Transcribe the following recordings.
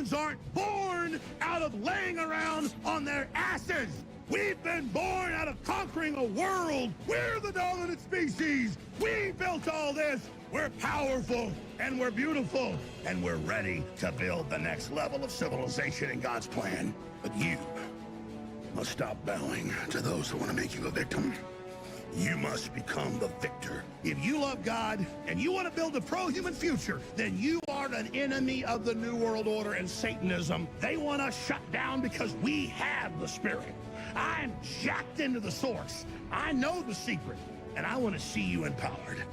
humans aren't born out of laying around on their asses. We've been born out of conquering a world. We're the dominant species. We built all this. We're powerful, and we're beautiful, and we're ready to build the next level of civilization in God's plan. But you must stop bowing to those who want to make you a victim. You must become the victor. If you love God and you want to build a pro-human future, then you are an enemy of the New World Order and Satanism. They want us shut down because we have the Spirit. I'm jacked into the source. I know the secret, and I want to see you empowered.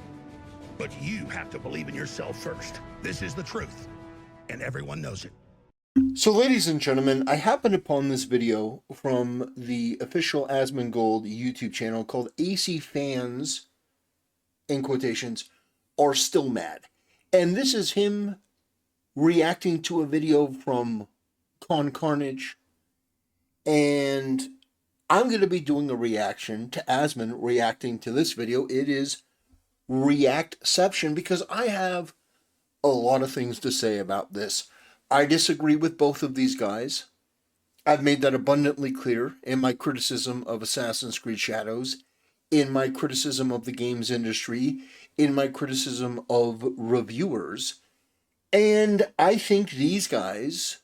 But you have to believe in yourself first. This is the truth, and everyone knows it. So, ladies and gentlemen, I happened upon this video from the official Asmongold YouTube channel called AC Fans, in quotations, are still mad. And this is him reacting to a video from Con Carnage. And I'm going to be doing a reaction to Asmon reacting to this video. It is Reactception, because I have a lot of things to say about this. I disagree with both of these guys. I've made that abundantly clear in my criticism of Assassin's Creed Shadows, in my criticism of the games industry, in my criticism of reviewers. And I think these guys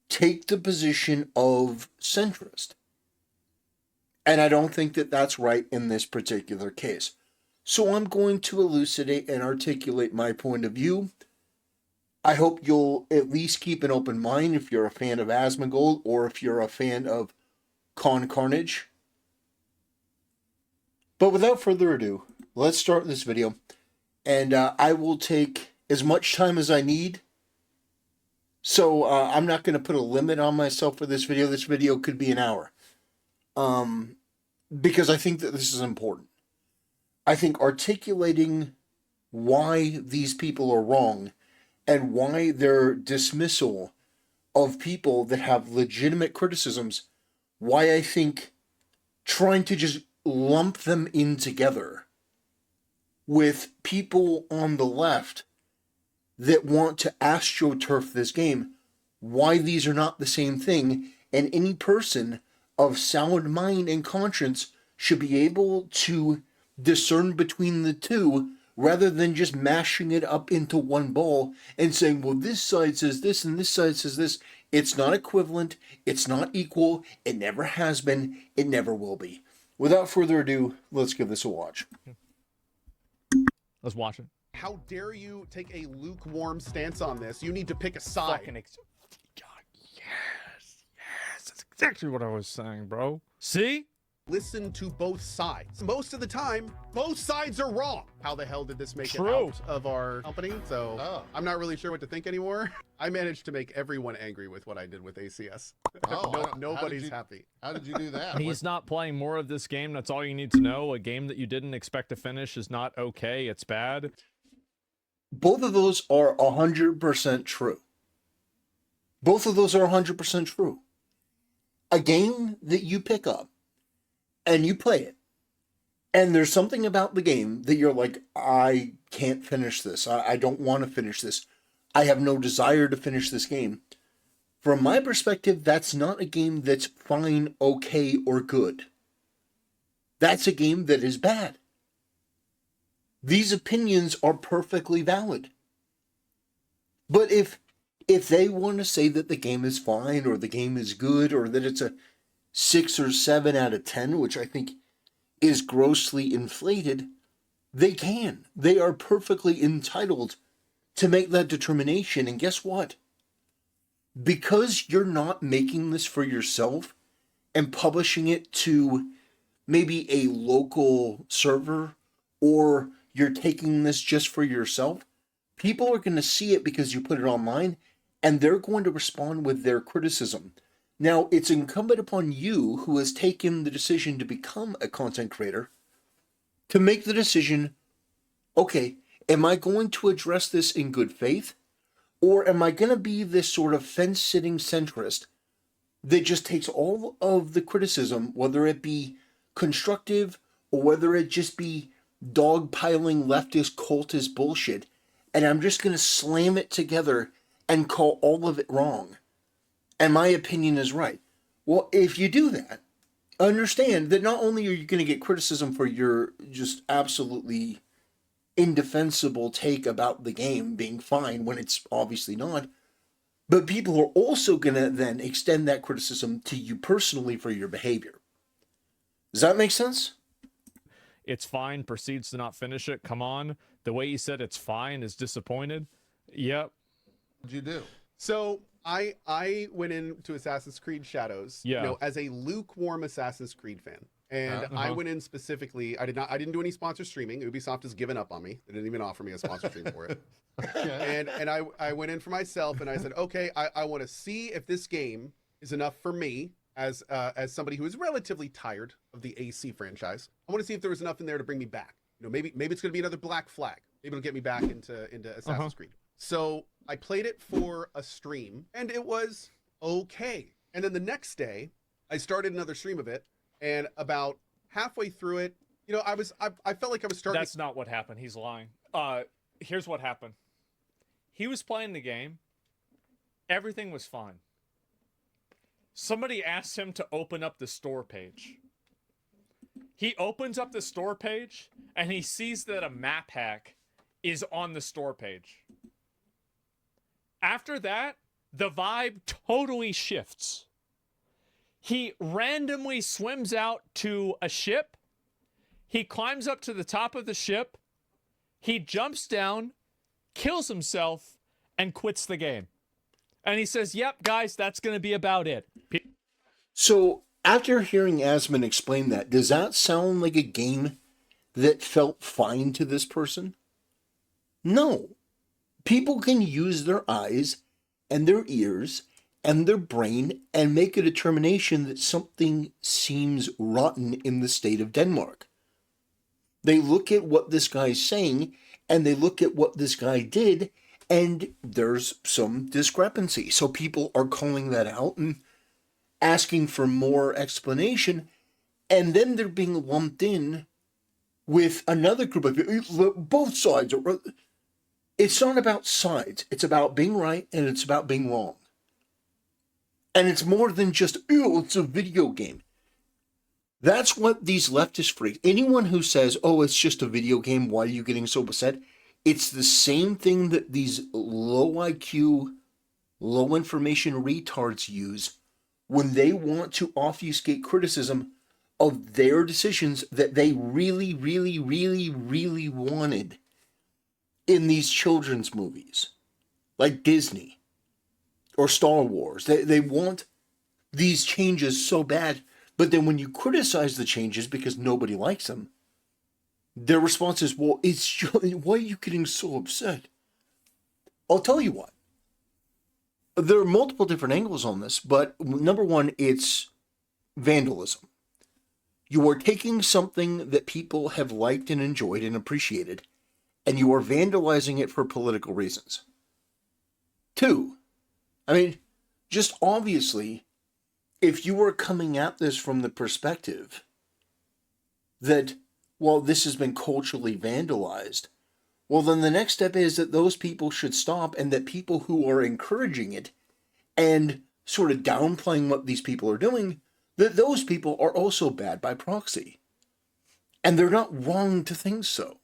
take the position of centrist. And I don't think that that's right in this particular case. So I'm going to elucidate and articulate my point of view. I hope you'll at least keep an open mind if you're a fan of Asmongold or if you're a fan of Con Carnage. But without further ado, let's start this video. And I will take as much time as I need. So I'm not going to put a limit on myself for this video. This video could be an hour. Because I think that this is important. I think articulating why these people are wrong and why their dismissal of people that have legitimate criticisms, why I think trying to just lump them in together with people on the left that want to astroturf this game, why these are not the same thing, and any person of sound mind and conscience should be able to discern between the two rather than just mashing it up into one ball and saying, well, this side says this and this side says this. It's not equivalent. It's not equal. It never has been. It never will be. Without further ado, let's give this a watch. Let's watch it. How dare you take a lukewarm stance on this? You need to pick a side. God, yes. That's exactly what I was saying, bro. See? Listen to both sides. Most of the time, both sides are wrong. How the hell did this make it True. out of our company? So I'm not really sure what to think anymore. I managed to make everyone angry with what I did with ACS. Nobody's happy. How did you do that? He's not playing more of this game. That's all you need to know. A game that you didn't expect to finish is not okay. It's bad. Both of those are 100% true. Both of those are 100% true. A game that you pick up and you play it, and there's something about the game that you're like, I can't finish this. I don't want to finish this. I have no desire to finish this game. From my perspective, that's not a game that's fine, okay, or good. That's a game that is bad. These opinions are perfectly valid. But if they want to say that the game is fine, or the game is good, or that it's a 6 or 7 out of 10, which I think is grossly inflated, they can. They are perfectly entitled to make that determination. And guess what? Because you're not making this for yourself and publishing it to maybe a local server, or you're taking this just for yourself, people are going to see it because you put it online, and they're going to respond with their criticism. Now, it's incumbent upon you, who has taken the decision to become a content creator, to make the decision, okay, am I going to address this in good faith? Or am I going to be this sort of fence-sitting centrist that just takes all of the criticism, whether it be constructive or whether it just be dogpiling leftist cultist bullshit, and I'm just going to slam it together and call all of it wrong. And my opinion is right. Well, if you do that, understand that not only are you going to get criticism for your just absolutely indefensible take about the game being fine when it's obviously not, but people are also going to then extend that criticism to you personally for your behavior. Does that make sense? It's fine, proceeds to not finish it. Come on. The way he said it's fine is disappointed. Yep. What'd you do? So I went into Assassin's Creed Shadows, as a lukewarm Assassin's Creed fan. And I went in specifically, I didn't do any sponsor streaming. Ubisoft has given up on me. They didn't even offer me a sponsor stream for it. Okay. And I went in for myself and I said, okay, I want to see if this game is enough for me as somebody who is relatively tired of the AC franchise. I want to see if there was enough in there to bring me back. Maybe it's going to be another Black Flag. Maybe it'll get me back into Assassin's Creed. So I played it for a stream and it was okay. And then the next day I started another stream of it. And about halfway through it, I felt like I was starting. That's not what happened. He's lying. Here's what happened. He was playing the game. Everything was fine. Somebody asked him to open up the store page. He opens up the store page and he sees that a map hack is on the store page. After that, the vibe totally shifts. He randomly swims out to a ship. He climbs up to the top of the ship. He jumps down, kills himself, and quits the game. And he says, yep, guys, that's going to be about it. So, after hearing Asman explain that, does that sound like a game that felt fine to this person? No. People can use their eyes and their ears and their brain and make a determination that something seems rotten in the state of Denmark. They look at what this guy's saying and they look at what this guy did, and there's some discrepancy. So people are calling that out and asking for more explanation, and then they're being lumped in with another group of people. Both sides are. It's not about sides. It's about being right and it's about being wrong. And it's more than just, it's a video game. That's what these leftist freaks, anyone who says, it's just a video game, why are you getting so upset? It's the same thing that these low IQ, low information retards use when they want to obfuscate criticism of their decisions that they really, really, really, really wanted in these children's movies, like Disney or Star Wars. They want these changes so bad, but then when you criticize the changes because nobody likes them, their response is, well, why are you getting so upset? I'll tell you what. There are multiple different angles on this, but number one, it's vandalism. You are taking something that people have liked and enjoyed and appreciated, and you are vandalizing it for political reasons. Two, just obviously, if you are coming at this from the perspective that, this has been culturally vandalized, then the next step is that those people should stop, and that people who are encouraging it and sort of downplaying what these people are doing, that those people are also bad by proxy. And they're not wrong to think so.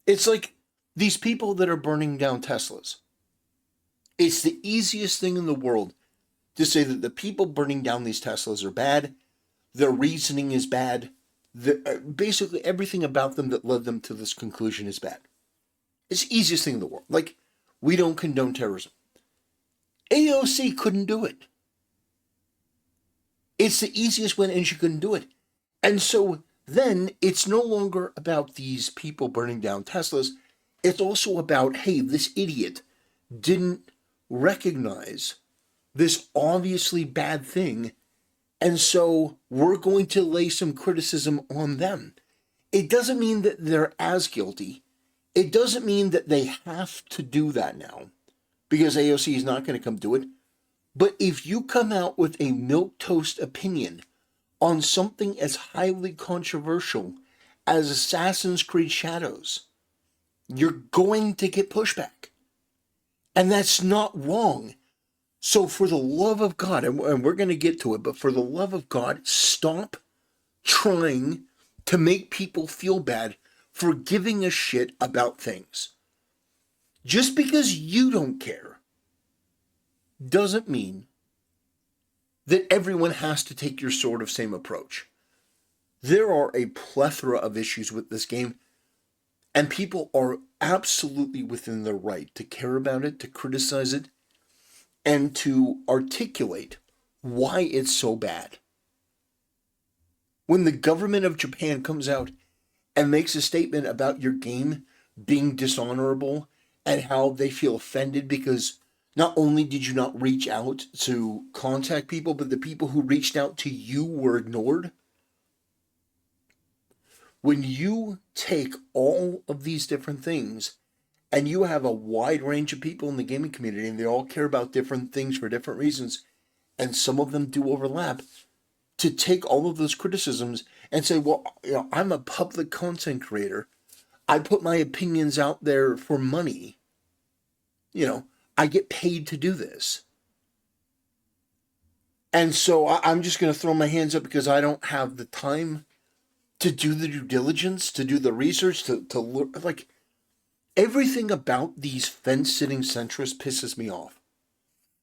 It's like these people that are burning down Teslas. It's the easiest thing in the world to say that the people burning down these Teslas are bad, their reasoning is bad, basically everything about them that led them to this conclusion is bad. It's the easiest thing in the world. Like, we don't condone terrorism. AOC couldn't do it. It's the easiest win, and she couldn't do it. And so then it's no longer about these people burning down Teslas. It's also about, hey, this idiot didn't recognize this obviously bad thing, and so we're going to lay some criticism on them. It doesn't mean that they're as guilty. It doesn't mean that they have to do that now, because AOC is not going to come do it. But if you come out with a milquetoast opinion on something as highly controversial as Assassin's Creed Shadows, you're going to get pushback. And that's not wrong. So for the love of God, and we're going to get to it, but for the love of God, stop trying to make people feel bad for giving a shit about things. Just because you don't care doesn't mean that everyone has to take your sort of same approach. There are a plethora of issues with this game, and people are absolutely within their right to care about it, to criticize it, and to articulate why it's so bad. When the government of Japan comes out and makes a statement about your game being dishonorable and how they feel offended because not only did you not reach out to contact people, but the people who reached out to you were ignored. When you take all of these different things and you have a wide range of people in the gaming community and they all care about different things for different reasons, and some of them do overlap, to take all of those criticisms and say, well, I'm a public content creator. I put my opinions out there for money. I get paid to do this. And so I'm just going to throw my hands up because I don't have the time to do the due diligence, to do the research, to look. Like, everything about these fence-sitting centrists pisses me off.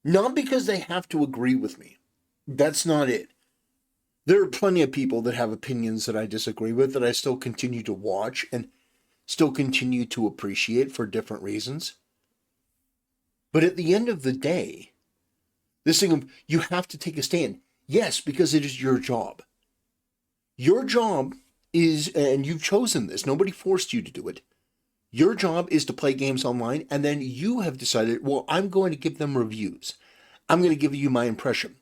Not because they have to agree with me. That's not it. There are plenty of people that have opinions that I disagree with that I still continue to watch and still continue to appreciate for different reasons. But at the end of the day, this thing of you have to take a stand. Yes, because it is your job. Your job is, and you've chosen this, nobody forced you to do it. Your job is to play games online, and then you have decided, well, I'm going to give them reviews. I'm going to give you my impression.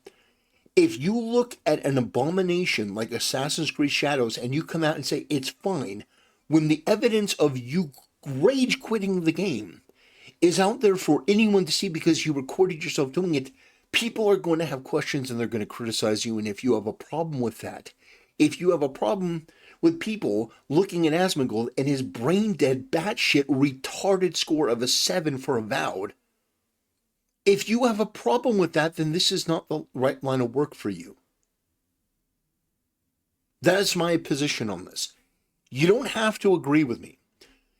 If you look at an abomination like Assassin's Creed Shadows and you come out and say it's fine, when the evidence of you rage quitting the game is out there for anyone to see because you recorded yourself doing it, people are going to have questions and they're going to criticize you. And if you have a problem with that, if you have a problem with people looking at Asmongold and his brain-dead, batshit, retarded score of a 7 for Avowed, if you have a problem with that, then this is not the right line of work for you. That's my position on this. You don't have to agree with me.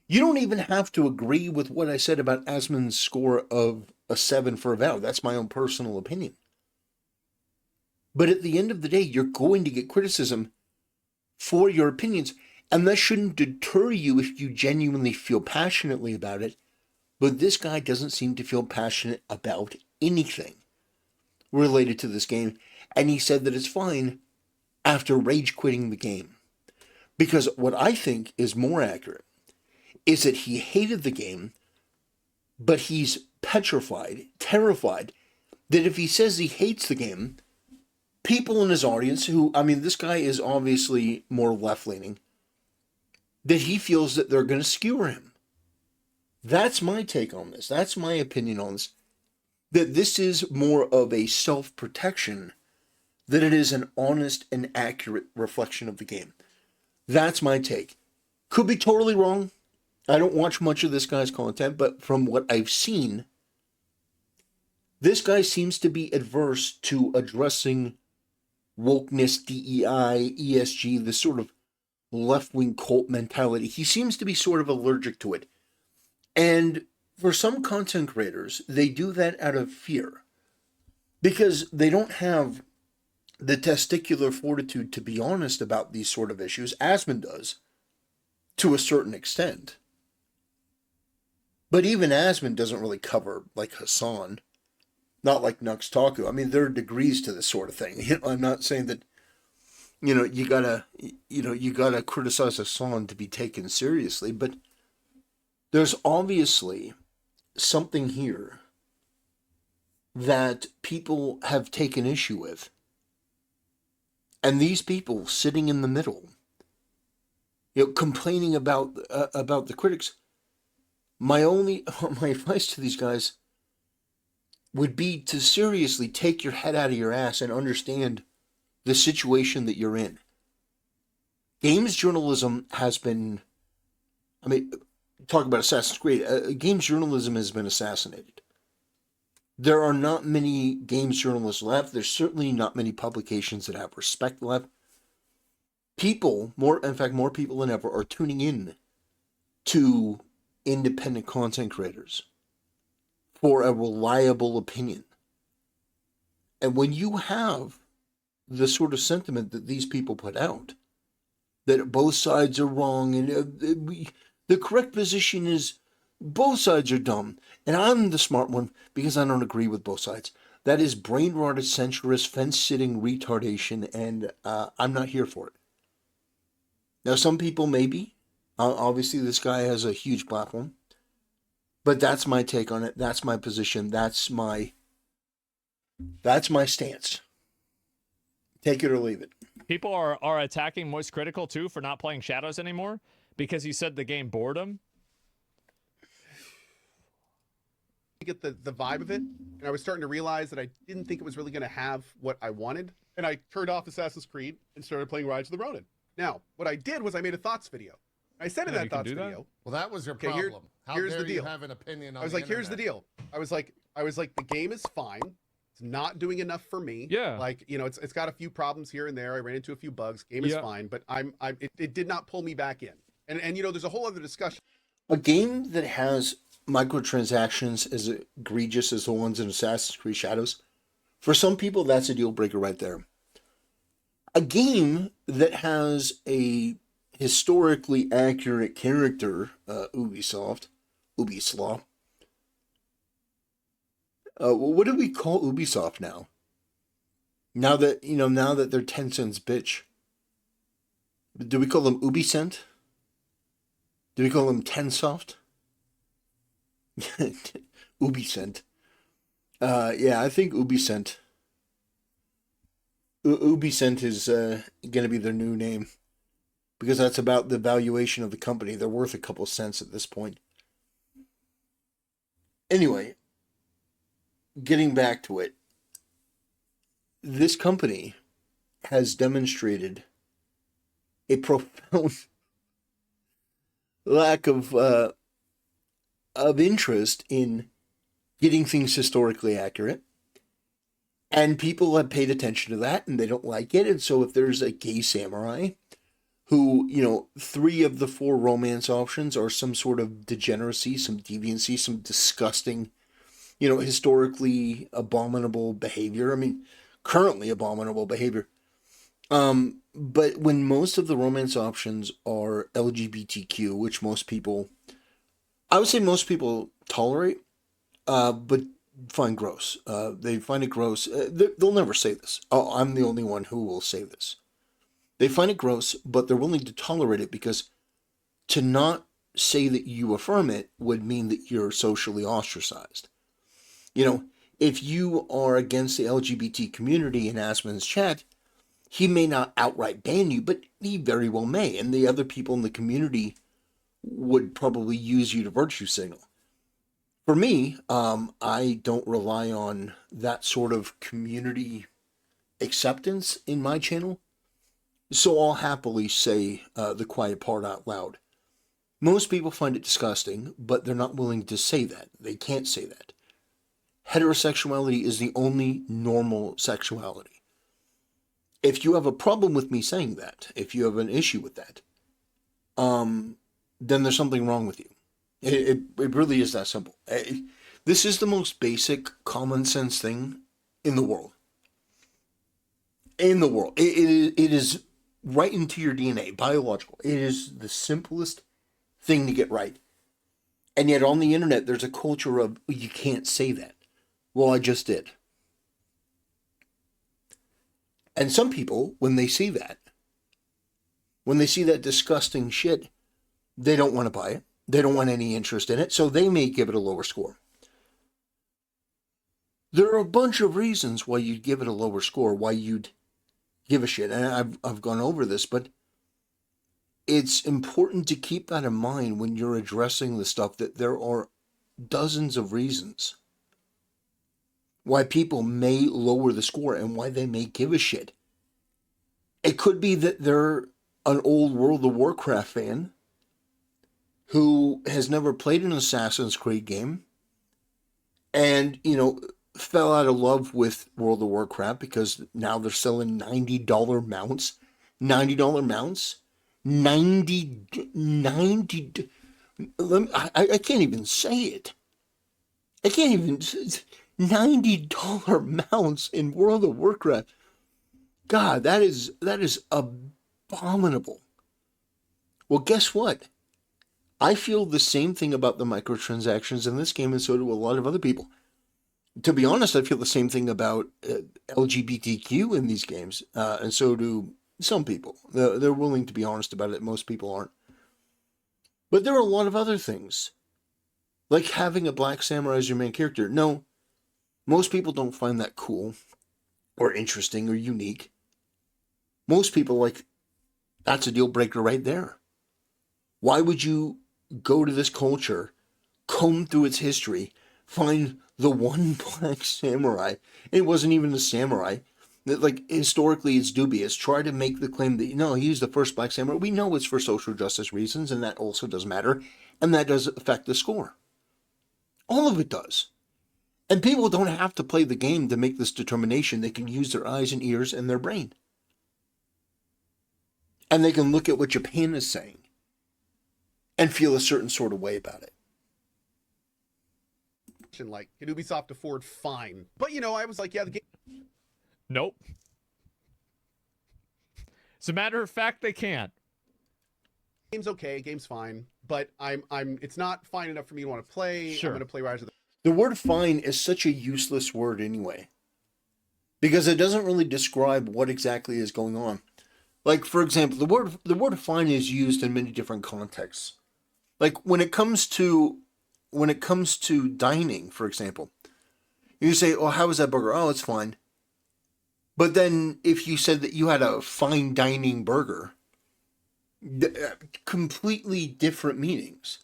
You don't even have to agree with what I said about Asmon's score of a 7 for Avowed. That's my own personal opinion. But at the end of the day, you're going to get criticism for your opinions, and that shouldn't deter you if you genuinely feel passionately about it. But this guy doesn't seem to feel passionate about anything related to this game, and he said that it's fine after rage quitting the game. Because what I think is more accurate is that he hated the game, but he's petrified, terrified, that if he says he hates the game, people in his audience who, this guy is obviously more left-leaning, that he feels that they're going to skewer him. That's my take on this. That's my opinion on this. That this is more of a self-protection than it is an honest and accurate reflection of the game. That's my take. Could be totally wrong. I don't watch much of this guy's content, but from what I've seen, this guy seems to be adverse to addressing wokeness, DEI, ESG, this sort of left-wing cult mentality. He seems to be sort of allergic to it. And for some content creators, they do that out of fear because they don't have the testicular fortitude to be honest about these sort of issues. Asmon does, to a certain extent. But even Asmon doesn't really cover like Hassan, not like Nux Taku. There are degrees to this sort of thing. I'm not saying that, you gotta criticize Hassan to be taken seriously, but there's obviously something here that people have taken issue with. And these people sitting in the middle, complaining about the critics. My advice to these guys would be to seriously take your head out of your ass and understand the situation that you're in. Games journalism has been, talk about Assassin's Creed, games journalism has been assassinated. There are not many games journalists left. There's certainly not many publications that have respect left. People, in fact, more people than ever are tuning in to independent content creators for a reliable opinion. And when you have the sort of sentiment that these people put out, that both sides are wrong, and the correct position is both sides are dumb, and I'm the smart one because I don't agree with both sides. That is brain-rotted, centrist, fence-sitting retardation, and I'm not here for it. Now, some people maybe. Obviously, this guy has a huge platform. But that's my take on it. That's my position. That's my stance. Take it or leave it. People are attacking Moist Critical, too, for not playing Shadows anymore because he said the game bored him. Get the vibe of it, and I was starting to realize that I didn't think it was really going to have what I wanted, and I turned off Assassin's Creed and started playing Rise of the Ronin. Now, what I did was I made a thoughts video. I said in that thoughts video. Well, that was your problem. Here's the deal. You have an opinion on I was like, here's the deal. I was like, the game is fine. It's not doing enough for me. Yeah. Like, you know, it's got a few problems here and there. I ran into a few bugs. Game is fine, but it did not pull me back in. And you know, there's a whole other discussion. A game that has microtransactions as egregious as the ones in Assassin's Creed Shadows, for some people, that's a deal breaker right there. A game that has a historically accurate character, Ubisoft. What do we call Ubisoft now? Now that they're Tencent's bitch. Do we call them Ubicent? Do we call them Tensoft? Ubicent. Yeah, I think Ubicent. Ubicent is going to be their new name. Because that's about the valuation of the company. They're worth a couple cents at this point. Anyway, getting back to it. This company has demonstrated a profound lack of interest in getting things historically accurate. And people have paid attention to that, and they don't like it. And so if there's a gay samurai who, 3 of the 4 romance options are some sort of degeneracy, some deviancy, some disgusting, historically abominable behavior. I mean, currently abominable behavior. But when most of the romance options are LGBTQ, which I would say most people tolerate, but find gross. They find it gross. They'll never say this. Oh, I'm the only one who will say this. They find it gross, but they're willing to tolerate it because to not say that you affirm it would mean that you're socially ostracized. If you are against the LGBT community in Asmon's chat, he may not outright ban you, but he very well may. And the other people in the community would probably use you to virtue signal. For me, I don't rely on that sort of community acceptance in my channel. So I'll happily say the quiet part out loud. Most people find it disgusting, but they're not willing to say that. They can't say that. Heterosexuality is the only normal sexuality. If you have a problem with me saying that, if you have an issue with that, then there's something wrong with you. It really is that simple. This is the most basic common sense thing in the world. In the world. It is right into your DNA, biological. It is the simplest thing to get right. And yet on the internet, there's a culture of, you can't say that. Well, I just did. And some people, when they see that disgusting shit, they don't want to buy it. They don't want any interest in it, so they may give it a lower score. There are a bunch of reasons why you'd give it a lower score, why you'd give a shit. And I've gone over this, but it's important to keep that in mind when you're addressing the stuff, that there are dozens of reasons why people may lower the score and why they may give a shit. It could be that they're an old World of Warcraft fan who has never played an Assassin's Creed game and, fell out of love with World of Warcraft because now they're selling $90 mounts. $90 mounts? 90. I can't even say it. I can't even. $90 mounts in World of Warcraft. God, that is abominable. Well, guess what? I feel the same thing about the microtransactions in this game, and so do a lot of other people. To be honest, I feel the same thing about LGBTQ in these games, and so do some people. They're willing to be honest about it. Most people aren't. But there are a lot of other things, like having a black samurai as your main character. No, most people don't find that cool or interesting or unique. Most people, that's a deal breaker right there. Why would you go to this culture, comb through its history, find the one black samurai? It wasn't even a samurai. Historically, it's dubious. Try to make the claim that, no, he's the first black samurai. We know it's for social justice reasons, and that also does matter, and that does affect the score. All of it does. And people don't have to play the game to make this determination. They can use their eyes and ears and their brain. And they can look at what Japan is saying and feel a certain sort of way about it. Like, can Ubisoft afford? Fine. But, I was like, yeah, the game... Nope. As a matter of fact, they can't. Game's okay, game's fine, but it's not fine enough for me to want to play. Sure. I'm going to play Rise of the word fine is such a useless word anyway, because it doesn't really describe what exactly is going on. Like, for example, the word fine is used in many different contexts. Like when it comes to dining, for example, you say, "Oh, how was that burger?" "Oh, it's fine." But then if you said that you had a fine dining burger, completely different meanings.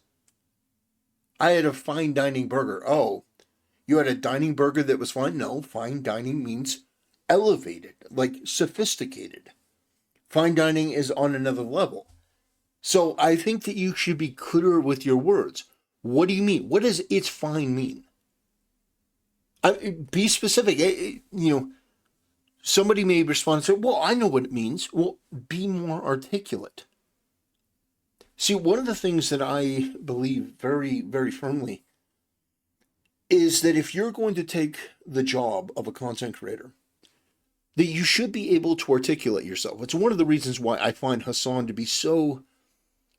I had a fine dining burger. Oh, you had a dining burger that was fine? No, fine dining means elevated, like sophisticated. Fine dining is on another level. So I think that you should be clearer with your words. What do you mean? What does "it's fine" mean? Be specific. Somebody may respond and say, "Well, I know what it means." Well, be more articulate. See, one of the things that I believe very, very firmly is that if you're going to take the job of a content creator, that you should be able to articulate yourself. It's one of the reasons why I find Hassan to be so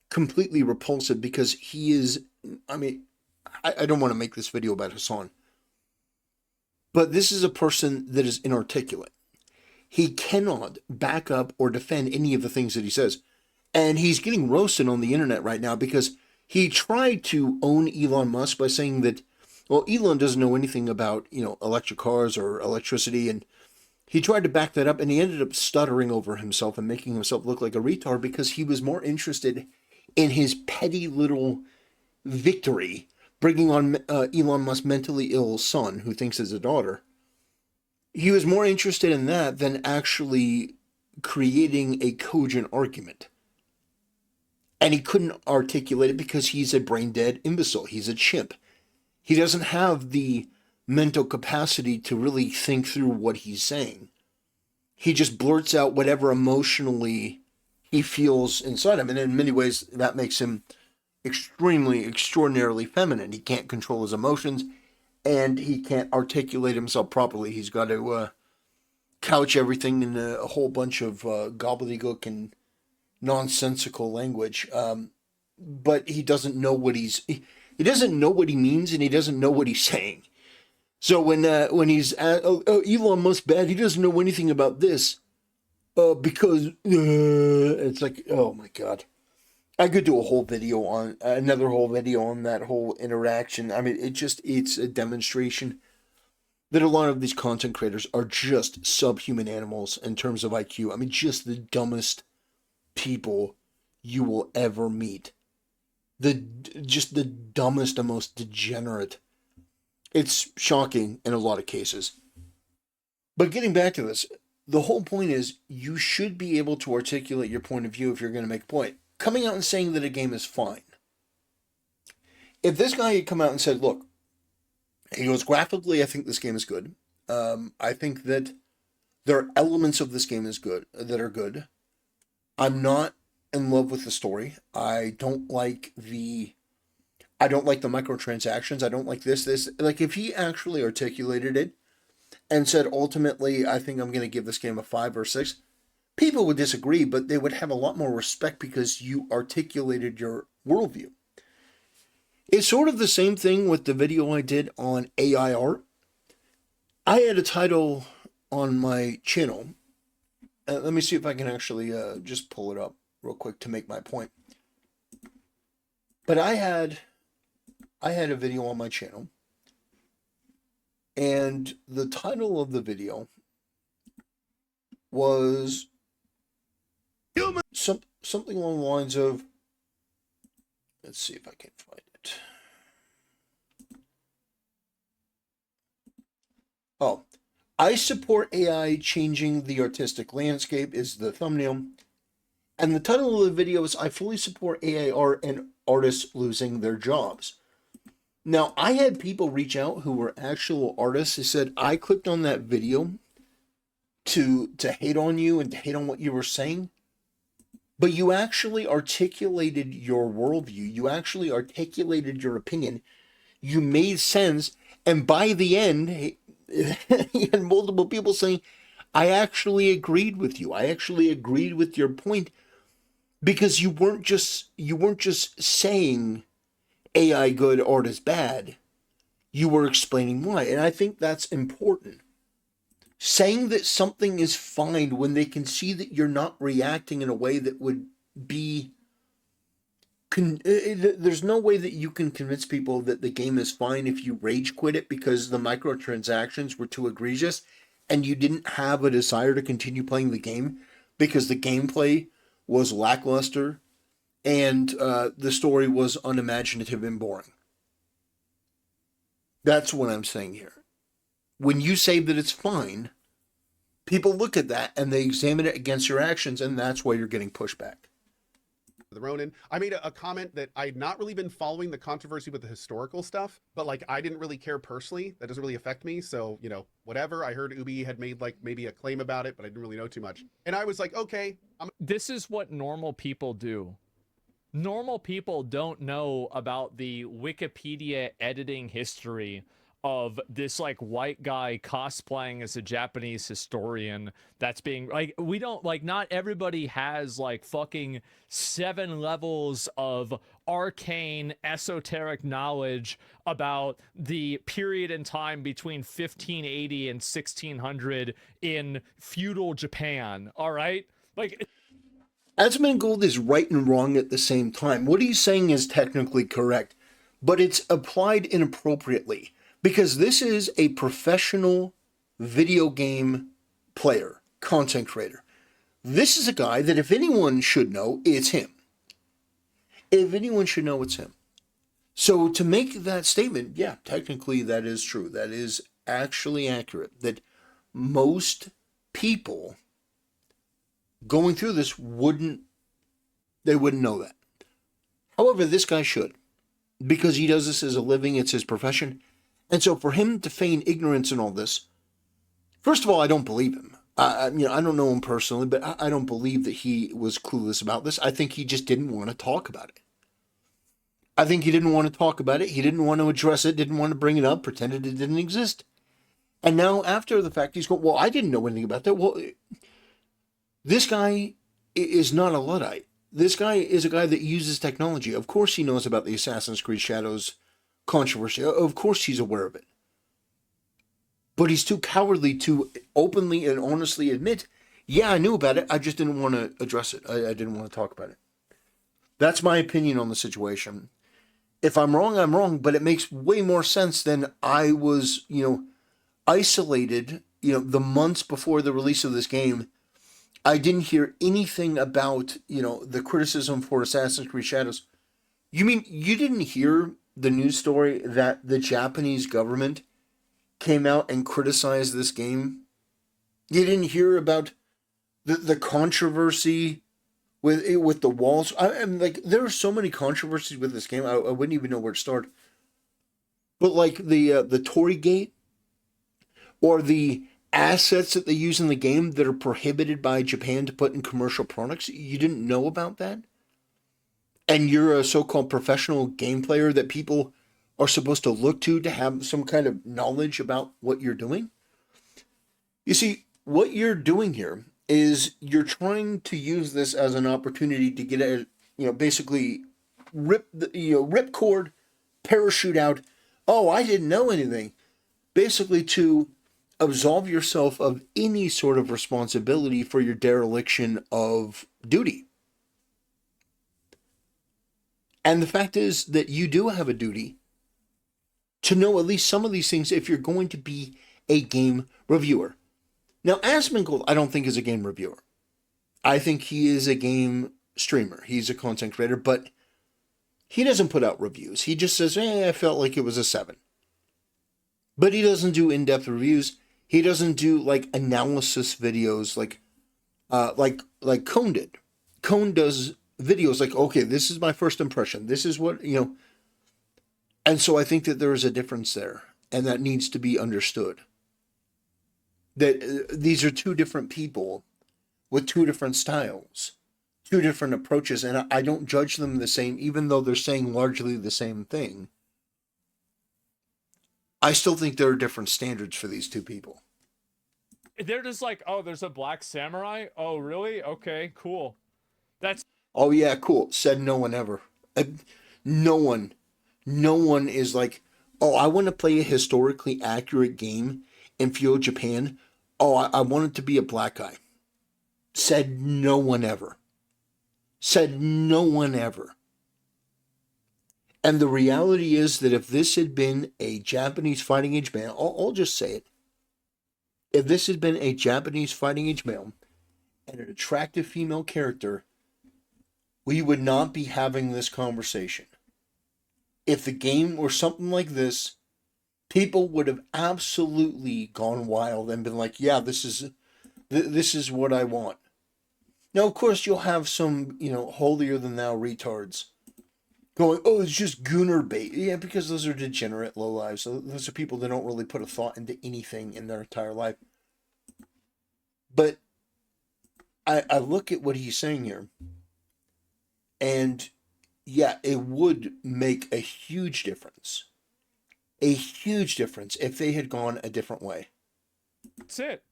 completely repulsive, because he is, I don't want to make this video about Hassan, but this is a person that is inarticulate. He cannot back up or defend any of the things that he says. And he's getting roasted on the internet right now because he tried to own Elon Musk by saying that, well, Elon doesn't know anything about, electric cars or electricity. And he tried to back that up, and he ended up stuttering over himself and making himself look like a retard because he was more interested in his petty little victory, bringing on Elon Musk's mentally ill son, who thinks is a daughter. He was more interested in that than actually creating a cogent argument. And he couldn't articulate it because he's a brain-dead imbecile. He's a chimp. He doesn't have the mental capacity to really think through what he's saying. He just blurts out whatever emotionally he feels inside him. And in many ways, that makes him extraordinarily feminine. He can't control his emotions, and he can't articulate himself properly. He's got to couch everything in a whole bunch of gobbledygook and nonsensical language. But he doesn't know what he doesn't know what he means, and he doesn't know what he's saying. So when he's at, Elon Musk bad, he doesn't know anything about this because it's like, oh my God. I could do another whole video on that whole interaction. It's a demonstration that a lot of these content creators are just subhuman animals in terms of IQ. Just the dumbest people you will ever meet. Just the dumbest and most degenerate. It's shocking in a lot of cases. But getting back to this, the whole point is you should be able to articulate your point of view if you're going to make a point. Coming out and saying that a game is fine. If this guy had come out and said, look, He goes, graphically, I think this game is good. I think that there are elements of this game that are good. I'm not in love with the story. I don't like the microtransactions. I don't like this. Like, if he actually articulated it and said, ultimately, I think I'm going to give this game a 5 or 6, people would disagree, but they would have a lot more respect because you articulated your worldview. It's sort of the same thing with the video I did on AI art. I had a title on my channel. Let me see if I can actually just pull it up real quick to make my point. But I had a video on my channel, and the title of the video was something along the lines of, let's see if I can find it. Oh, I support AI changing the artistic landscape is the thumbnail. And the title of the video is, I fully support AI art and artists losing their jobs. Now, I had people reach out who were actual artists who said, I clicked on that video to hate on you and to hate on what you were saying, but you actually articulated your worldview. You actually articulated your opinion. You made sense. And by the end, he had multiple people saying, I actually agreed with you. I actually agreed with your point, because you weren't just saying AI good, art is bad. You were explaining why. And I think that's important. Saying that something is fine when they can see that you're not reacting in a way that would be... There's no way that you can convince people that the game is fine if you rage quit it because the microtransactions were too egregious and you didn't have a desire to continue playing the game because the gameplay was lackluster and the story was unimaginative and boring. That's what I'm saying here. When you say that it's fine, people look at that and they examine it against your actions, and that's why you're getting pushback. The Ronin. I made a comment that I'd not really been following the controversy with the historical stuff, but like I didn't really care personally. That doesn't really affect me. So, you know, whatever. I heard Ubi had made like maybe a claim about it, but I didn't really know too much. And I was like, okay. This is what normal people do. Normal people don't know about the Wikipedia editing history of this like white guy cosplaying as a Japanese historian that's being like, we don't like, not everybody has like fucking 7 levels of arcane esoteric knowledge about the period in time between 1580 and 1600 in feudal Japan. All right. Like, Asmongold is right and wrong at the same time. What he's saying is technically correct, but it's applied inappropriately. Because this is a professional video game player, content creator. This is a guy that if anyone should know, it's him. If anyone should know, it's him. So to make that statement, yeah, technically that is true. That is actually accurate. That most people going through this wouldn't know that. However, this guy should. Because he does this as a living, it's his profession. And so for him to feign ignorance in all this, first of all, I don't believe him. I don't know him personally, but I don't believe that he was clueless about this. I think he just didn't want to talk about it. I think he didn't want to talk about it. He didn't want to address it, didn't want to bring it up, pretended it didn't exist. And now after the fact, he's going, well, I didn't know anything about that. Well, this guy is not a Luddite. This guy is a guy that uses technology. Of course he knows about the Assassin's Creed Shadows controversy. Of course he's aware of it. But he's too cowardly to openly and honestly admit, yeah, I knew about it. I just didn't want to address it. I didn't want to talk about it. That's my opinion on the situation. If I'm wrong, I'm wrong, but it makes way more sense than I was, isolated, the months before the release of this game. I didn't hear anything about, the criticism for Assassin's Creed Shadows. You mean you didn't hear the news story that the Japanese government came out and criticized this game? You didn't hear about the controversy with the walls? I mean, like, there are so many controversies with this game, I wouldn't even know where to start. But like the Tory Gate or the assets that they use in the game that are prohibited by Japan to put in commercial products, you didn't know about that? And you're a so-called professional game player that people are supposed to look to have some kind of knowledge about what you're doing? You see, what you're doing here is you're trying to use this as an opportunity to get a, basically rip cord, parachute out. Oh, I didn't know anything. Basically to absolve yourself of any sort of responsibility for your dereliction of duty. And the fact is that you do have a duty to know at least some of these things if you're going to be a game reviewer. Now, Asmongold, I don't think is a game reviewer. I think he is a game streamer. He's a content creator, but he doesn't put out reviews. He just says, I felt like it was a 7. But he doesn't do in-depth reviews. He doesn't do like analysis videos like Cone did. Cone does videos like, okay, this is my first impression. This is what, And so I think that there is a difference there, and that needs to be understood. That these are two different people with two different styles, two different approaches, and I don't judge them the same, even though they're saying largely the same thing. I still think there are different standards for these two people. They're just like, oh, there's a black samurai? Oh, really? Okay, cool. Oh, yeah, cool. Said no one ever. No one is like, oh, I want to play a historically accurate game in feudal Japan. Oh, I want it to be a black guy. Said no one ever. Said no one ever. And the reality is that if this had been a Japanese fighting age male, I'll just say it. If this had been a Japanese fighting age male and an attractive female character, we would not be having this conversation. If the game were something like this, people would have absolutely gone wild and been like, yeah, this is what I want. Now, of course, you'll have some, holier-than-thou retards going, oh, it's just gooner bait. Yeah, because those are degenerate lowlives. So those are people that don't really put a thought into anything in their entire life. But I look at what he's saying here, and yeah, it would make a huge difference. A huge difference if they had gone a different way. That's it.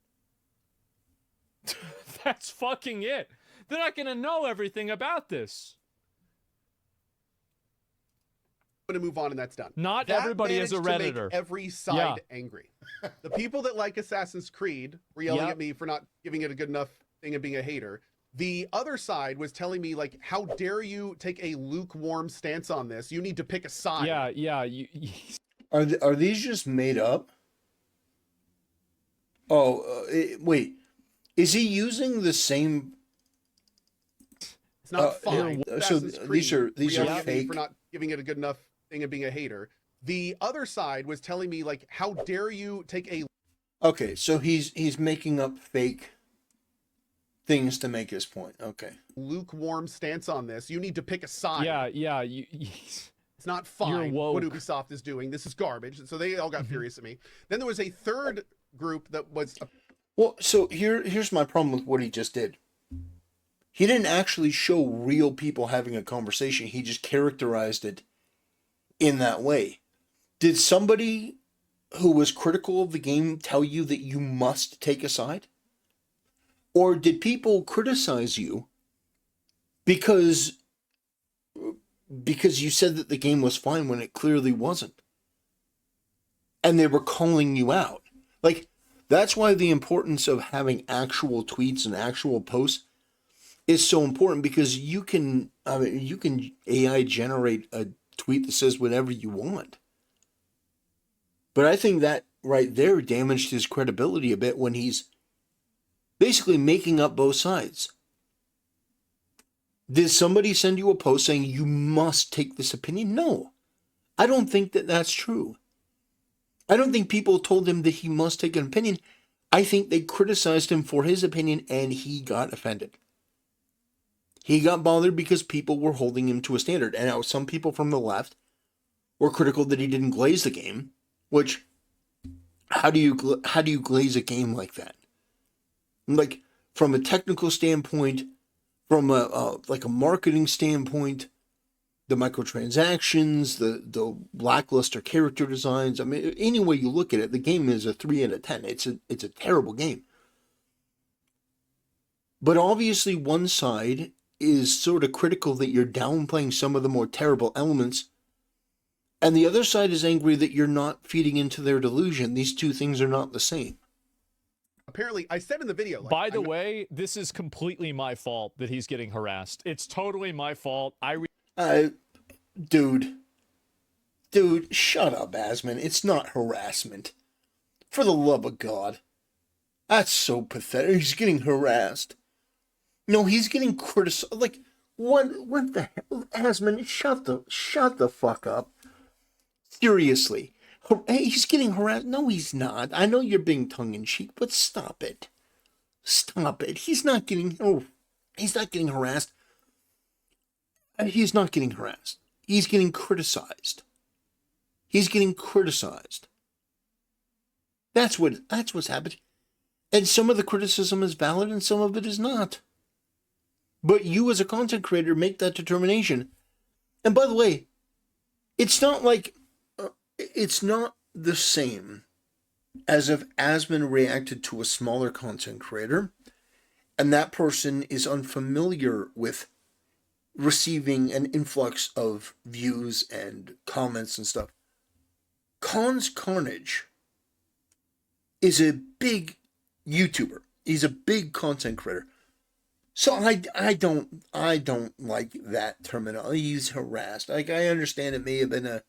That's fucking it. They're not going to know everything about this. I'm going to move on and that's done. Not everybody is a Redditor. To make every side angry. The people that like Assassin's Creed were yelling at me for not giving it a good enough thing and being a hater. The other side was telling me, like, how dare you take a lukewarm stance on this? You need to pick a side. Yeah. Are these just made up? Oh, wait. Is he using the same? It's not fine. So these are fake. For not giving it a good enough thing and being a hater. The other side was telling me, like, how dare you take a. Okay, so he's making up fake things to make his point. Okay. Lukewarm stance on this. You need to pick a side. Yeah. It's not fine what Ubisoft is doing. This is garbage. So they all got furious at me. Then there was a third group that was. Well, so here's my problem with what he just did. He didn't actually show real people having a conversation. He just characterized it in that way. Did somebody who was critical of the game tell you that you must take a side? Or did people criticize you because you said that the game was fine when it clearly wasn't? And they were calling you out. Like, that's why the importance of having actual tweets and actual posts is so important, because you can AI generate a tweet that says whatever you want. But I think that right there damaged his credibility a bit when he's basically making up both sides. Did somebody send you a post saying you must take this opinion? No. I don't think that that's true. I don't think people told him that he must take an opinion. I think they criticized him for his opinion and he got offended. He got bothered because people were holding him to a standard. And now some people from the left were critical that he didn't glaze the game, which, how do you glaze a game like that? Like, from a technical standpoint, from a marketing standpoint, the microtransactions, the lackluster character designs. I mean, any way you look at it, the game is a 3 out of 10. It's a terrible game. But obviously, one side is sort of critical that you're downplaying some of the more terrible elements, and the other side is angry that you're not feeding into their delusion. These two things are not the same. Apparently, I said in the video. Like, by the way, this is completely my fault that he's getting harassed. It's totally my fault. Dude, shut up, Asmon. It's not harassment. For the love of God. That's so pathetic. He's getting harassed. No, he's getting criticized. Like, what the hell? Asmon, shut the fuck up. Seriously. He's getting harassed. No, he's not. I know you're being tongue-in-cheek, but stop it. Stop it. He's not getting harassed. He's not getting harassed. He's getting criticized. He's getting criticized. That's what's happened. And some of the criticism is valid and some of it is not. But you as a content creator make that determination. And by the way, it's not like it's not the same as if Asmon reacted to a smaller content creator and that person is unfamiliar with receiving an influx of views and comments and stuff. Khan's Carnage is a big YouTuber. He's a big content creator. So I don't like that terminology. He's harassed. Like, I understand it may have been a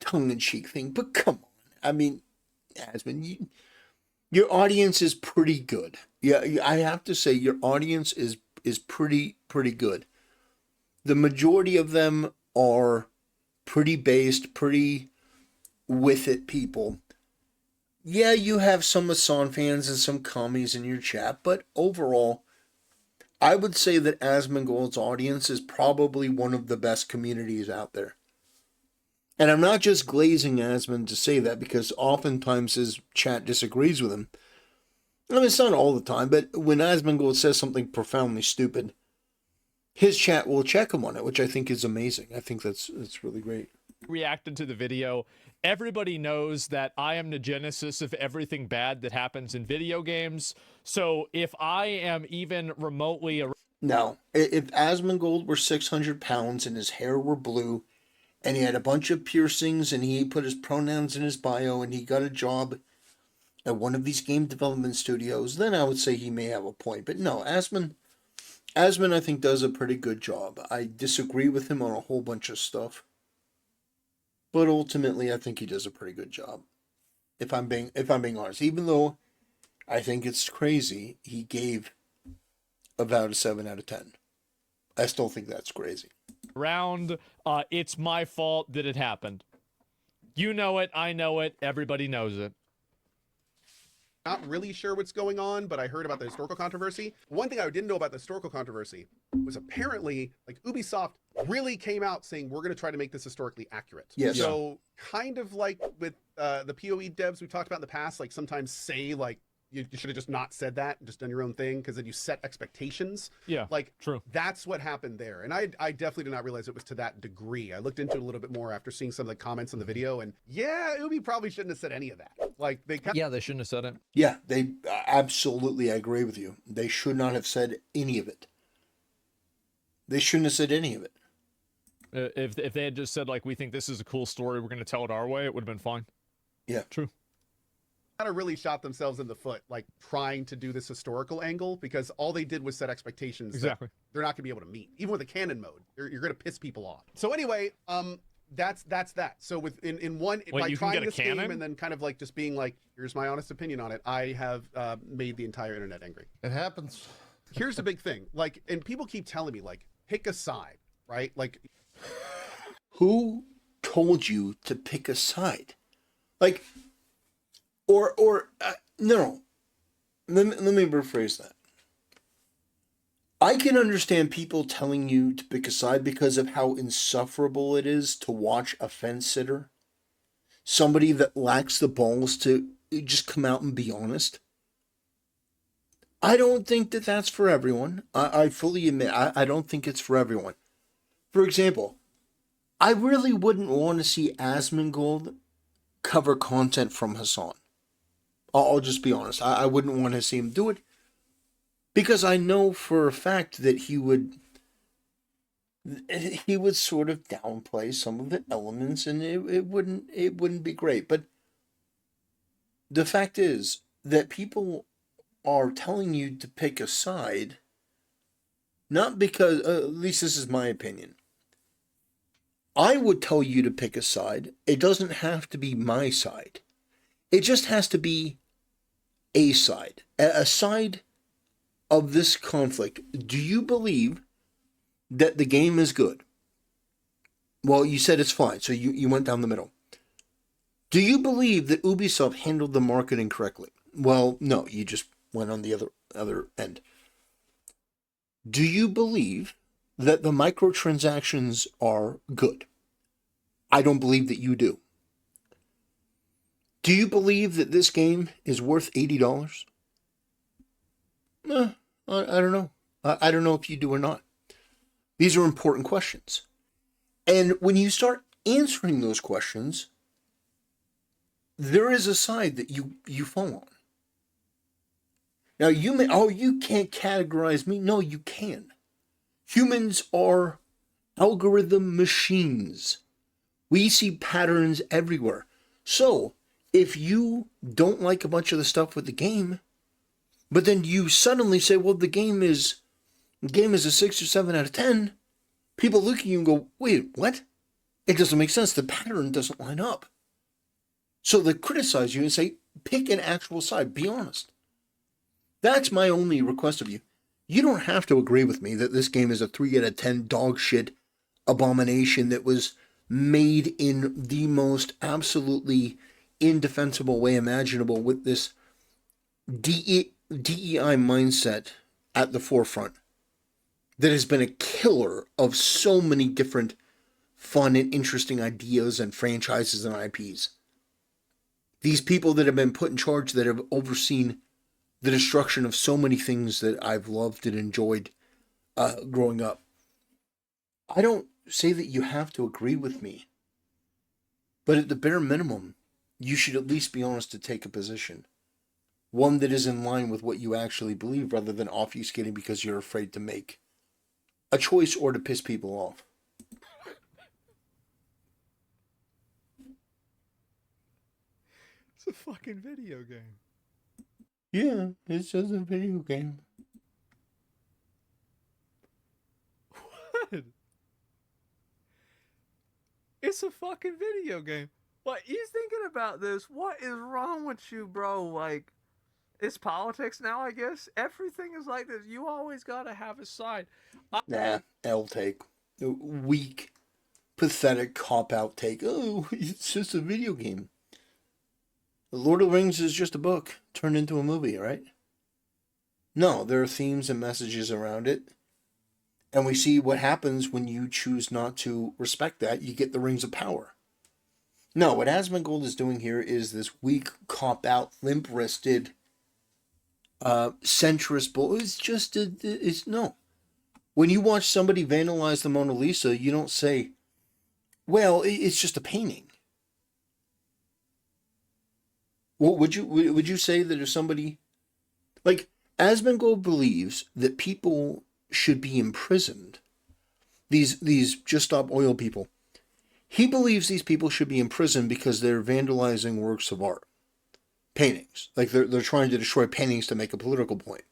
tongue-in-cheek thing, but come on. I mean, Asmon, your audience is pretty good. Yeah, I have to say your audience is pretty good. The majority of them are pretty based, pretty with it people. Yeah, you have some Hassan fans and some commies in your chat, but overall, I would say that Asmongold's audience is probably one of the best communities out there. And I'm not just glazing Asmon to say that, because oftentimes his chat disagrees with him. I mean, it's not all the time, but when Asmongold says something profoundly stupid, his chat will check him on it, which I think is amazing. I think that's really great. Reacted to the video. Everybody knows that I am the genesis of everything bad that happens in video games. So if I am even remotely... No, if Asmongold were 600 pounds and his hair were blue and he had a bunch of piercings and he put his pronouns in his bio and he got a job at one of these game development studios, then I would say he may have a point. But no, Asmon I think does a pretty good job. I disagree with him on a whole bunch of stuff, but ultimately I think he does a pretty good job. If I'm being honest, even though I think it's crazy he gave about a 7 out of 10. I still think that's crazy. It's my fault that it happened. You know it, I know it, everybody knows it. Not really sure what's going on, but I heard about the historical controversy. One thing I didn't know about the historical controversy was apparently, like, Ubisoft really came out saying we're going to try to make this historically accurate. Yes. So kind of like with the PoE devs we talked about in the past, like sometimes say like you should have just not said that and just done your own thing, because then you set expectations. Yeah, like true. That's what happened there. And I definitely did not realize it was to that degree. I looked into it a little bit more after seeing some of the comments on the video, and yeah, Ubi probably shouldn't have said any of that. Like they shouldn't have said it. Yeah, they absolutely, I agree with you. They should not have said any of it. They shouldn't have said any of it. If they had just said, like, we think this is a cool story, we're going to tell it our way, it would have been fine. Yeah, true. Kind of really shot themselves in the foot, like trying to do this historical angle, because all they did was set expectations. Exactly. That they're not gonna be able to meet, even with a canon mode. You're gonna piss people off. So anyway, that's that. So with in one, Wait, by trying this game and then kind of like just being like, here's my honest opinion on it, I have made the entire internet angry. It happens. Here's the big thing, like, and people keep telling me, like, pick a side, right? Like, who told you to pick a side? Like, or no. Let me rephrase that. I can understand people telling you to pick a side because of how insufferable it is to watch a fence sitter, somebody that lacks the balls to just come out and be honest. I don't think that that's for everyone. I fully admit, I don't think it's for everyone. For example, I really wouldn't want to see Asmongold cover content from Hassan. I'll just be honest. I wouldn't want to see him do it because I know for a fact that he would sort of downplay some of the elements, and it wouldn't be great. But the fact is that people are telling you to pick a side, not because, at least this is my opinion. I would tell you to pick a side. It doesn't have to be my side. It just has to be a side. A side of this conflict. Do you believe that the game is good? Well, you said it's fine, so you went down the middle. Do you believe that Ubisoft handled the marketing correctly? Well, no, you just went on the other end. Do you believe that the microtransactions are good? I don't believe that you do. Do you believe that this game is worth $80? I don't know. I don't know if you do or not. These are important questions. And when you start answering those questions, there is a side that you fall on. Now, you can't categorize me. No, you can. Humans are algorithm machines. We see patterns everywhere. So, if you don't like a bunch of the stuff with the game, but then you suddenly say, well, the game is a 6 or 7 out of 10, people look at you and go, wait, what? It doesn't make sense. The pattern doesn't line up. So they criticize you and say, pick an actual side. Be honest. That's my only request of you. You don't have to agree with me that this game is a 3 out of 10 dog shit abomination that was made in the most absolutely indefensible way imaginable with this DEI mindset at the forefront that has been a killer of so many different fun and interesting ideas and franchises and IPs. These people that have been put in charge that have overseen the destruction of so many things that I've loved and enjoyed growing up. I don't say that you have to agree with me, but at the bare minimum, you should at least be honest to take a position. One that is in line with what you actually believe rather than obfuscating because you're afraid to make a choice or to piss people off. It's a fucking video game. Yeah, it's just a video game. What? It's a fucking video game. What, you thinking about this? What is wrong with you, bro? Like, it's politics now, I guess. Everything is like this. You always gotta have a side. Nah, L take. Weak, pathetic cop-out take. Oh, it's just a video game. The Lord of the Rings is just a book turned into a movie, right? No, there are themes and messages around it. And we see what happens when you choose not to respect that. You get the Rings of Power. No, what Asmongold is doing here is this weak, cop-out, limp-wristed, centrist bull. It's no. When you watch somebody vandalize the Mona Lisa, you don't say, well, it's just a painting. Well, would you say that if somebody, like, Asmongold believes that people should be imprisoned, these Just Stop Oil people, he believes these people should be imprisoned because they're vandalizing works of art, paintings, like they're trying to destroy paintings to make a political point.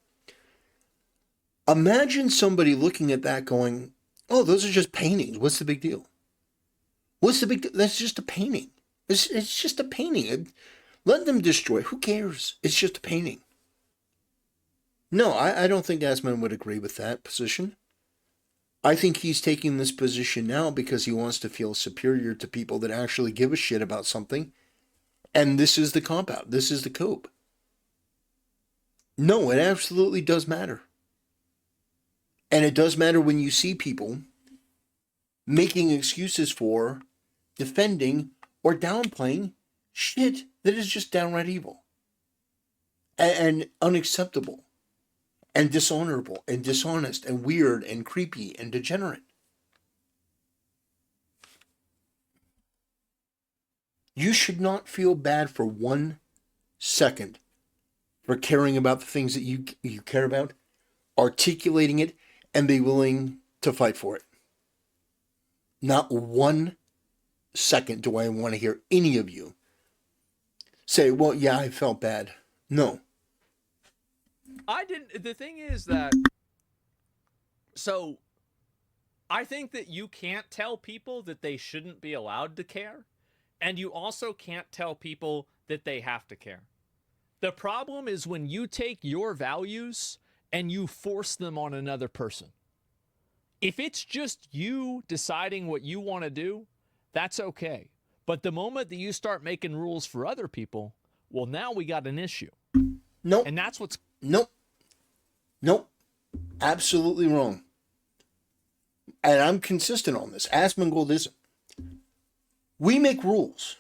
Imagine somebody looking at that going, oh, those are just paintings. What's the big deal? What's the big deal? That's just a painting. It's just a painting. Let them destroy. Who cares? It's just a painting. No, I don't think Asmon would agree with that position. I think he's taking this position now because he wants to feel superior to people that actually give a shit about something. And this is the cop-out. This is the cope. No, it absolutely does matter. And it does matter when you see people making excuses for, defending, or downplaying shit that is just downright evil and unacceptable and dishonorable and dishonest and weird and creepy and degenerate. You should not feel bad for 1 second for caring about the things that you care about, articulating it, and be willing to fight for it. Not 1 second do I want to hear any of you say, well, yeah, I felt bad. No. I didn't. The thing is that, so I think that you can't tell people that they shouldn't be allowed to care, and you also can't tell people that they have to care. The problem is when you take your values and you force them on another person. If it's just you deciding what you want to do, that's okay. But the moment that you start making rules for other people, well, now we got an issue. Nope. And that's what's... Nope. Absolutely wrong. And I'm consistent on this. Asmongold isn't. We make rules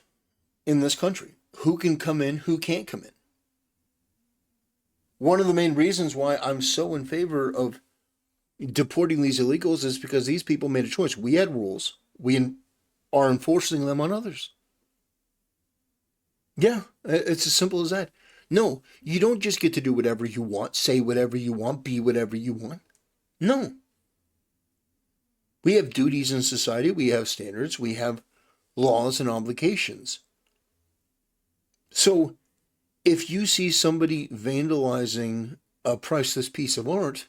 in this country. Who can come in, who can't come in. One of the main reasons why I'm so in favor of deporting these illegals is because these people made a choice. We had rules. We are enforcing them on others. Yeah, it's as simple as that. No, you don't just get to do whatever you want, say whatever you want, be whatever you want. No. We have duties in society. We have standards. We have laws and obligations. So if you see somebody vandalizing a priceless piece of art,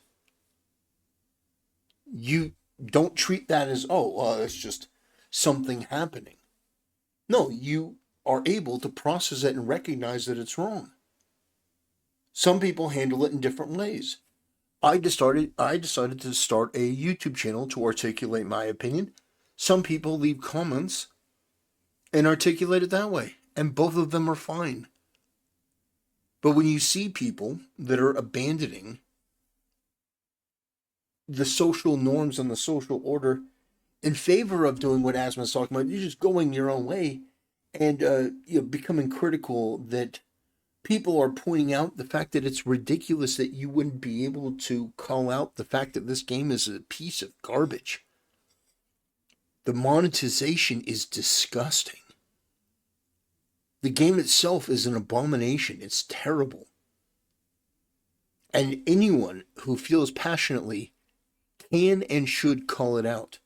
you don't treat that as, it's just something happening. No, you are able to process it and recognize that it's wrong. Some people handle it in different ways. I decided to start a YouTube channel to articulate my opinion. Some people leave comments and articulate it that way, and both of them are fine. But when you see people that are abandoning the social norms and the social order in favor of doing what Asma's talking about, you're just going your own way and becoming critical that people are pointing out the fact that it's ridiculous that you wouldn't be able to call out the fact that this game is a piece of garbage. The monetization is disgusting. The game itself is an abomination. It's terrible. And anyone who feels passionately can and should call it out.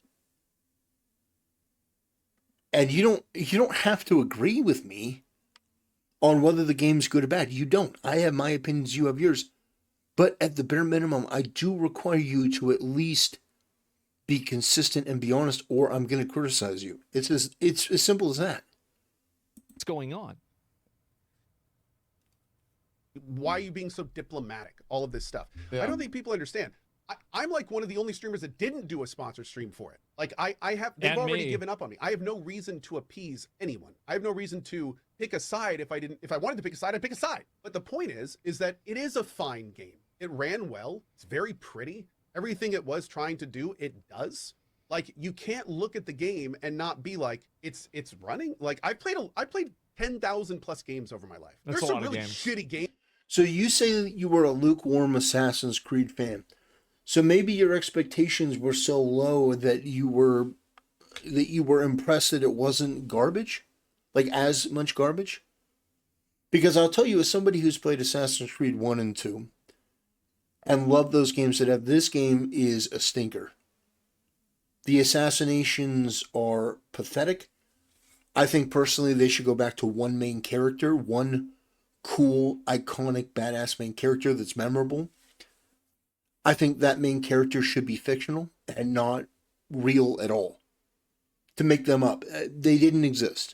And you don't have to agree with me on whether the game's good or bad. You don't. I have my opinions, you have yours. But at the bare minimum, I do require you to at least be consistent and be honest, or I'm going to criticize you. It's as simple as that. What's going on? Why are you being so diplomatic? All of this stuff. Yeah. I don't think people understand. I'm like one of the only streamers that didn't do a sponsor stream for it. Like they've already given up on me. I have no reason to appease anyone. I have no reason to pick a side. If I wanted to pick a side, I'd pick a side. But the point is that it is a fine game. It ran well. It's very pretty. Everything it was trying to do, it does. Like, you can't look at the game and not be like, it's running. Like, I played 10,000 plus games over my life. That's There's a some lot of really games. shitty games. So you say that you were a lukewarm Assassin's Creed fan. So maybe your expectations were so low that you were impressed that it wasn't garbage, like as much garbage. Because I'll tell you, as somebody who's played Assassin's Creed 1 and 2 and loved those games that have, this game is a stinker. The assassinations are pathetic. I think personally they should go back to one main character, one cool, iconic, badass main character that's memorable. I think that main character should be fictional and not real at all. To make them up. They didn't exist.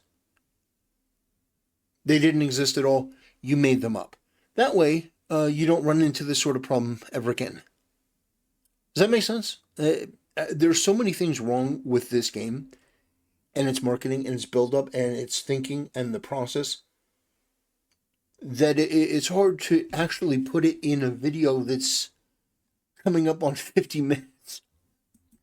They didn't exist at all. You made them up. That way, you don't run into this sort of problem ever again. Does that make sense? There's so many things wrong with this game and its marketing and its build-up and its thinking and the process that it's hard to actually put it in a video that's coming up on 50 minutes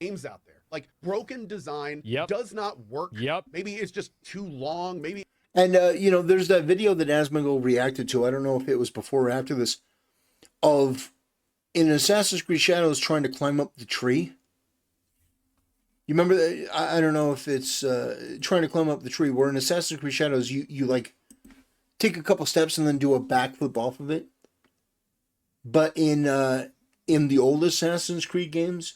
games out there. Like broken design does not work. Maybe it's just too long. Maybe. And, there's that video that Asmongold reacted to. I don't know if it was before or after this, of in Assassin's Creed Shadows trying to climb up the tree. You remember that? I don't know if it's trying to climb up the tree, where in Assassin's Creed Shadows, you like take a couple steps and then do a backflip off of it. But in the old Assassin's Creed games,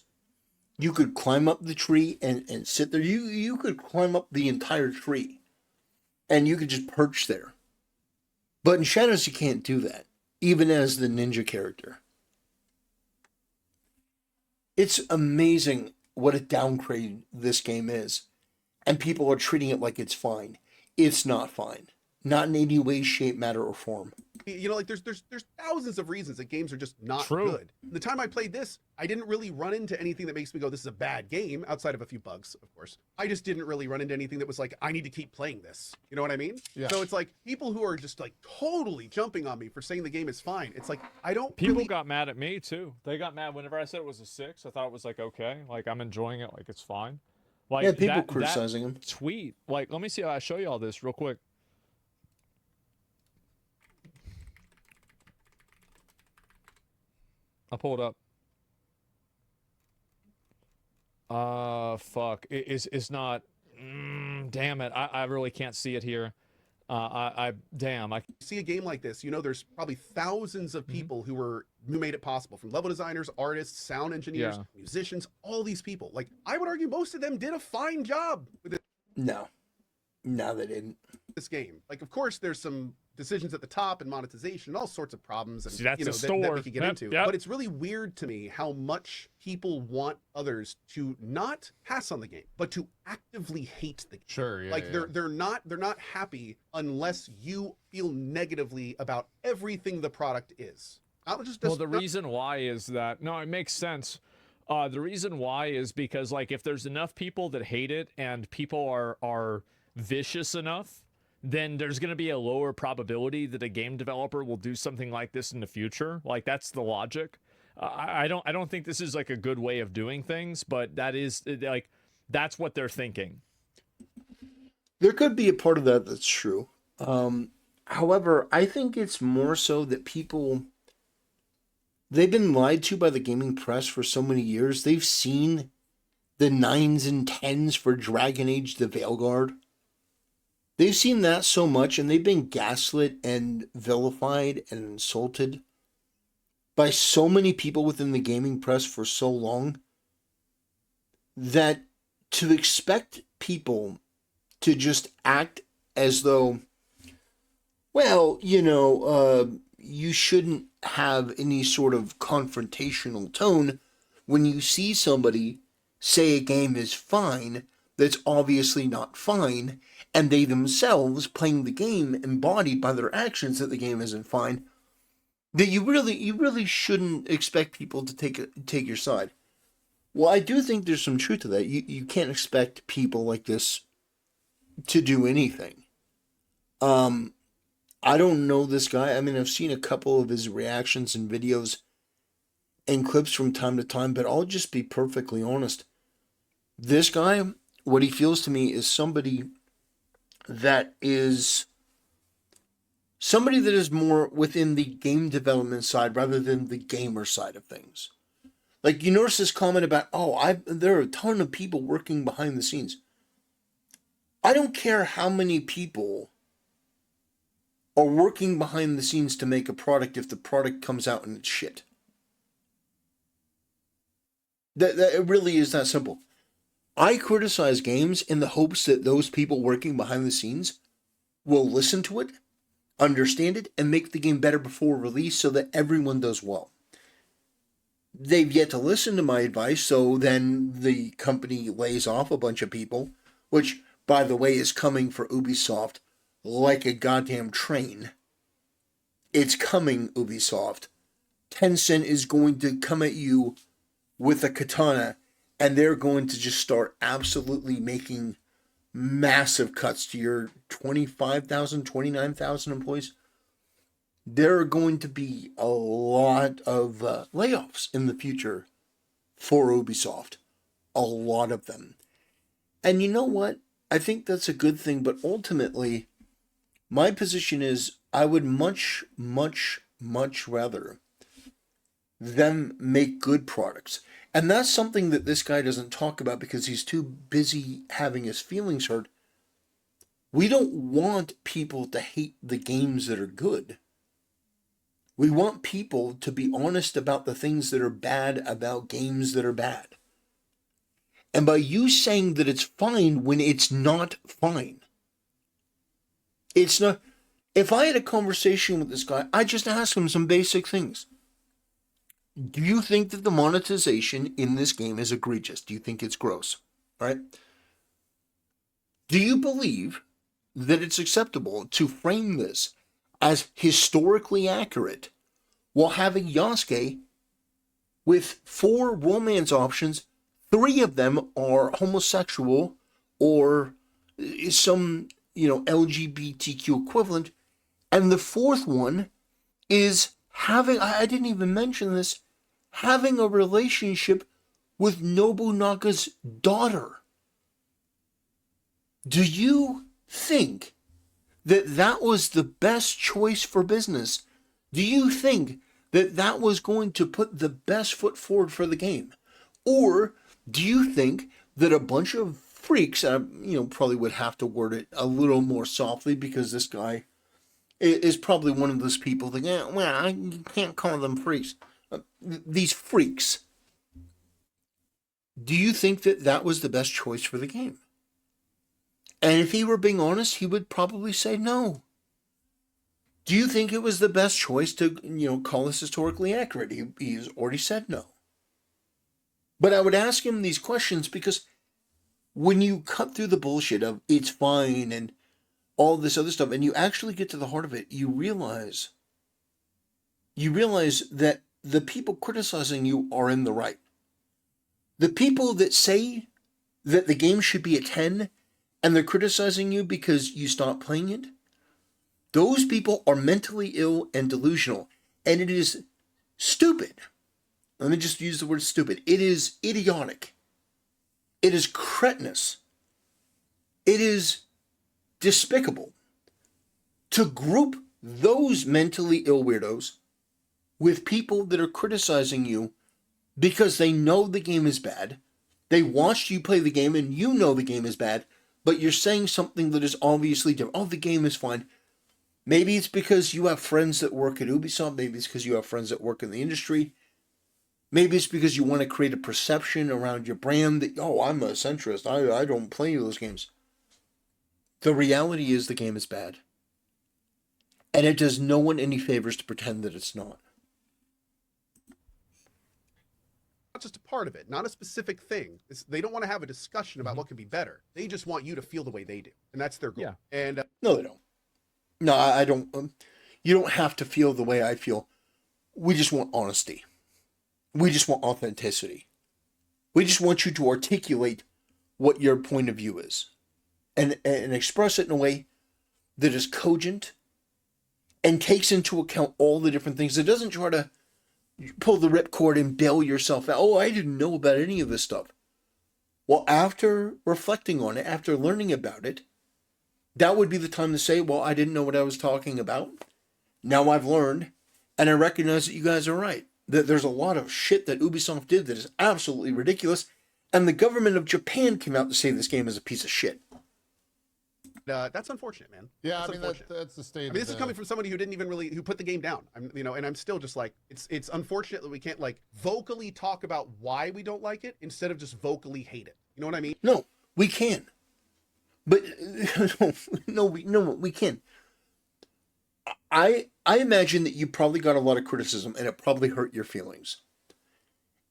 you could climb up the tree and sit there. You could climb up the entire tree. And you could just perch there. But in Shadows, you can't do that, even as the ninja character. It's amazing what a downgrade this game is. And people are treating it like it's fine. It's not fine. Not in any way, shape, matter, or form. Like there's thousands of reasons that games are just not good. The time I played this, I didn't really run into anything that makes me go, this is a bad game, outside of a few bugs, of course. I just didn't really run into anything that was like, I need to keep playing this. You know what I mean? Yeah. So it's like people who are just like totally jumping on me for saying the game is fine. It's like, I don't People got mad at me too. They got mad whenever I said it was a 6. I thought it was like, okay, like I'm enjoying it, like it's fine. Like yeah, people criticizing him. Tweet, like, let me see how I show you all this real quick. I'll pull it up. Fuck. It's not. Damn it. I really can't see it here. Damn. I see a game like this. There's probably thousands of people who made it possible, from level designers, artists, sound engineers, musicians, all these people. Like, I would argue most of them did a fine job with it. No, they didn't. This game. Like, of course, there's some decisions at the top and monetization and all sorts of problems and that we could get into. But it's really weird to me how much people want others to not pass on the game, but to actively hate the game. Sure, yeah. Like they're not happy unless you feel negatively about everything the product is. Reason why is that it makes sense. The reason why is because, like, if there's enough people that hate it and people are vicious enough, then there's going to be a lower probability that a game developer will do something like this in the future. Like, that's the logic. I don't think this is like a good way of doing things, but that is like, that's what they're thinking. There could be a part of that that's true. However, I think it's more so that they've been lied to by the gaming press for so many years. They've seen the 9s and 10s for Dragon Age the Veilguard. They've seen that so much, and they've been gaslit and vilified and insulted by so many people within the gaming press for so long that to expect people to just act as though, well, you shouldn't have any sort of confrontational tone when you see somebody say a game is fine that's obviously not fine, and they themselves, playing the game, embodied by their actions that the game isn't fine, that you really shouldn't expect people to take your side. Well, I do think there's some truth to that. You can't expect people like this to do anything. I don't know this guy. I mean, I've seen a couple of his reactions and videos and clips from time to time, but I'll just be perfectly honest. This guy, what he feels to me is somebody that is more within the game development side rather than the gamer side of things. Like, you notice this comment about, there are a ton of people working behind the scenes. I don't care how many people are working behind the scenes to make a product if the product comes out and it's shit. That it really is that simple. I criticize games in the hopes that those people working behind the scenes will listen to it, understand it, and make the game better before release so that everyone does well. They've yet to listen to my advice, so then the company lays off a bunch of people, which, by the way, is coming for Ubisoft like a goddamn train. It's coming, Ubisoft. Tencent is going to come at you with a katana, and they're going to just start absolutely making massive cuts to your 25,000, 29,000 employees. There are going to be a lot of layoffs in the future for Ubisoft. a lot of them. And you know what? I think that's a good thing, but ultimately, my position is I would much, much, much rather them make good products. And that's something that this guy doesn't talk about because he's too busy having his feelings hurt. We don't want people to hate the games that are good. We want people to be honest about the things that are bad about games that are bad. And by you saying that it's fine when it's not fine, it's not. If I had a conversation with this guy, I just ask him some basic things. Do you think that the monetization in this game is egregious? Do you think it's gross? Right? Do you believe that it's acceptable to frame this as historically accurate while having Yasuke with 4 romance options, 3 of them are homosexual or some, LGBTQ equivalent, and the 4th one is having, I didn't even mention this, having a relationship with Nobunaga's daughter. Do you think that that was the best choice for business? Do you think that that was going to put the best foot forward for the game? Or do you think that a bunch of freaks, probably would have to word it a little more softly because this guy is probably one of those people that, I can't call them freaks. These freaks. Do you think that that was the best choice for the game? And if he were being honest, he would probably say no. Do you think it was the best choice to, call this historically accurate? He's already said no. But I would ask him these questions because when you cut through the bullshit of it's fine and all this other stuff, and you actually get to the heart of it, you realize that the people criticizing you are in the right. The people that say that the game should be a 10 and they're criticizing you because you stopped playing it, those people are mentally ill and delusional. And it is stupid. Let me just use the word stupid. It is idiotic. It is cretinous. It is despicable to group those mentally ill weirdos with people that are criticizing you because they know the game is bad. They watched you play the game and you know the game is bad, but you're saying something that is obviously different. Oh, the game is fine. Maybe it's because you have friends that work at Ubisoft. Maybe it's because you have friends that work in the industry. Maybe it's because you want to create a perception around your brand that, I'm a centrist. I don't play those games. The reality is the game is bad. And it does no one any favors to pretend that it's not. Not just a part of it, not a specific thing. They don't want to have a discussion about what could be better. They just want you to feel the way they do. And that's their goal. Yeah. And no, they don't. No, I don't. You don't have to feel the way I feel. We just want honesty. We just want authenticity. We just want you to articulate what your point of view is and express it in a way that is cogent and takes into account all the different things. It doesn't try to pull the ripcord and bail yourself out. Oh, I didn't know about any of this stuff. Well, after reflecting on it, after learning about it, that would be the time to say, well, I didn't know what I was talking about. Now I've learned, and I recognize that you guys are right. That there's a lot of shit that Ubisoft did that is absolutely ridiculous, and the government of Japan came out to say this game is a piece of shit. That's unfortunate, man. Yeah, that's that's the state. This is coming from somebody who didn't even who put the game down. And I'm still just like, it's unfortunate that we can't vocally talk about why we don't like it instead of just vocally hate it. You know what I mean? No, we can. But we can. I imagine that you probably got a lot of criticism and it probably hurt your feelings.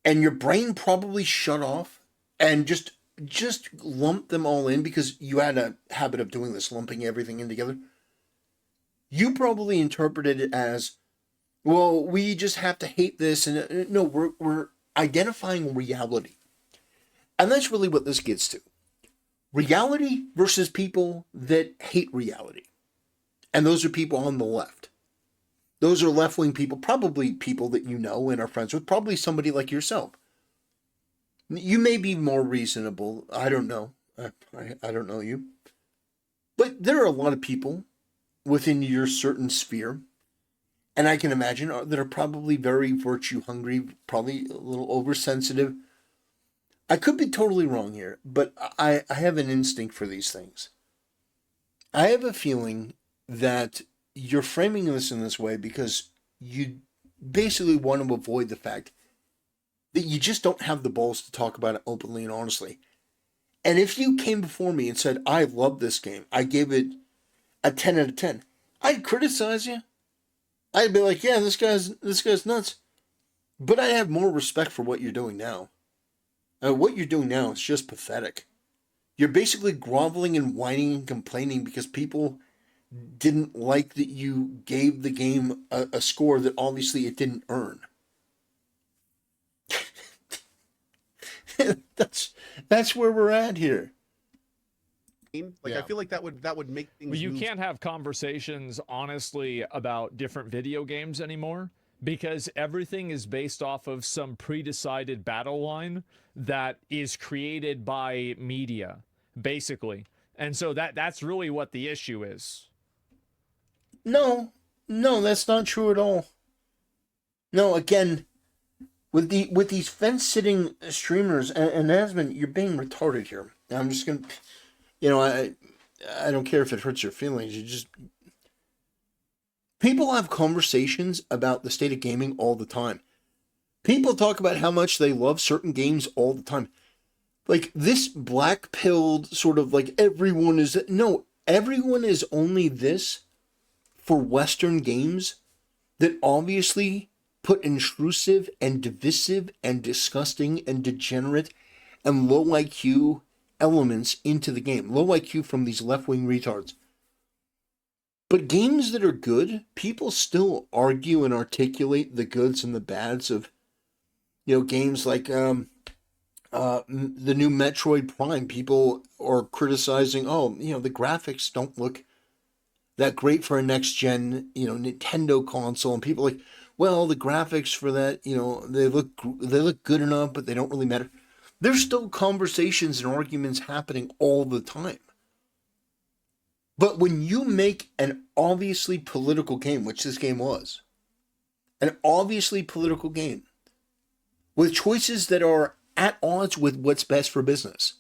And your brain probably shut off and just lumped them all in because you had a habit of doing this, lumping everything in together. You probably interpreted it as, well, we just have to hate this. And no, we're identifying reality. And that's really what this gets to. Reality versus people that hate reality. And those are people on the left. Those are left-wing people, probably people that you know and are friends with, probably somebody like yourself. You may be more reasonable. I don't know. I don't know you. But there are a lot of people within your certain sphere, and I can imagine that are probably very virtue hungry, probably a little oversensitive. I could be totally wrong here, but I have an instinct for these things. I have a feeling that you're framing this in this way because you basically want to avoid the fact that you just don't have the balls to talk about it openly and honestly. And if you came before me and said, I love this game, I gave it a 10 out of 10, I'd criticize you. I'd be like, yeah, this guy's nuts. But I have more respect for what you're doing now. What you're doing now is just pathetic. You're basically groveling and whining and complaining because people didn't like that you gave the game a score that obviously it didn't earn. that's where we're at here. Like, yeah. I feel like that would make things. Well, you can't have conversations honestly about different video games anymore because everything is based off of some pre-decided battle line that is created by media, basically. And so that's really what the issue is. No, that's not true at all. No, again, with these fence-sitting streamers, and Asmund, you're being retarded here. I'm just gonna, I don't care if it hurts your feelings. You just, people have conversations about the state of gaming all the time. People talk about how much they love certain games all the time. Like this black-pilled sort of like everyone is only this for Western games that obviously put intrusive and divisive and disgusting and degenerate and low IQ elements into the game. Low IQ from these left-wing retards. But games that are good, people still argue and articulate the goods and the bads of, games like the new Metroid Prime. People are criticizing, the graphics don't look that great for a next-gen, Nintendo console. And people are like, well, the graphics for that, they look good enough, but they don't really matter. There's still conversations and arguments happening all the time. But when you make an obviously political game, which this game was, an obviously political game, with choices that are at odds with what's best for business,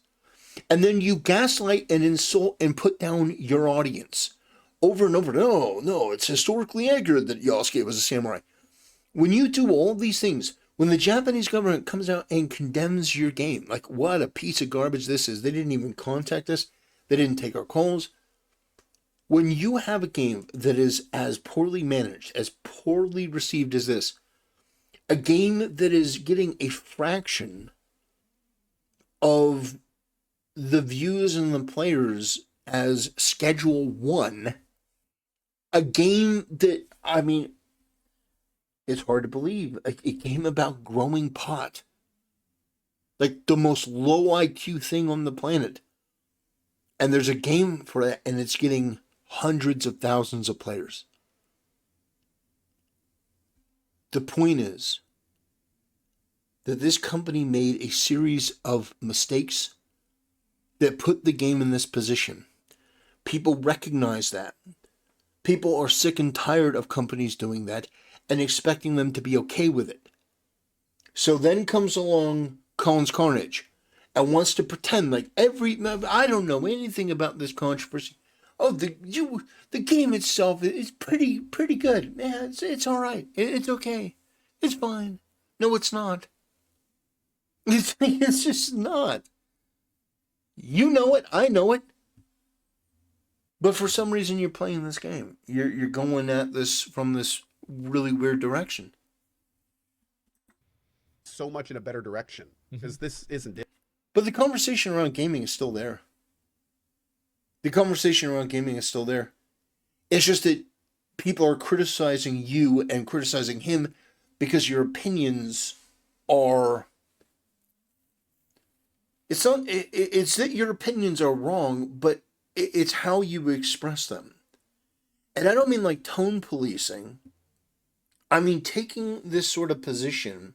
and then you gaslight and insult and put down your audience over and over, no, it's historically accurate that Yasuke was a samurai. When you do all these things, when the Japanese government comes out and condemns your game, like what a piece of garbage this is, they didn't even contact us, they didn't take our calls. When you have a game that is as poorly managed, as poorly received as this, a game that is getting a fraction of the views and the players as Schedule 1, a game that, it's hard to believe, a game about growing pot. Like the most low IQ thing on the planet. And there's a game for that, and it's getting hundreds of thousands of players. The point is that this company made a series of mistakes that put the game in this position. People recognize that. People are sick and tired of companies doing that and expecting them to be okay with it. So then comes along Colin's Carnage and wants to pretend like I don't know anything about this controversy. Oh, the game itself is pretty good. Yeah, it's all right. It's okay. It's fine. No, it's not. It's just not. You know it. I know it. But for some reason, you're playing this game. You're going at this from this really weird direction. So much in a better direction because this isn't it. But the conversation around gaming is still there. The conversation around gaming is still there. It's just that people are criticizing you and criticizing him because your opinions are... It's that your opinions are wrong, but it's how you express them. And I don't mean like tone policing. I mean taking this sort of position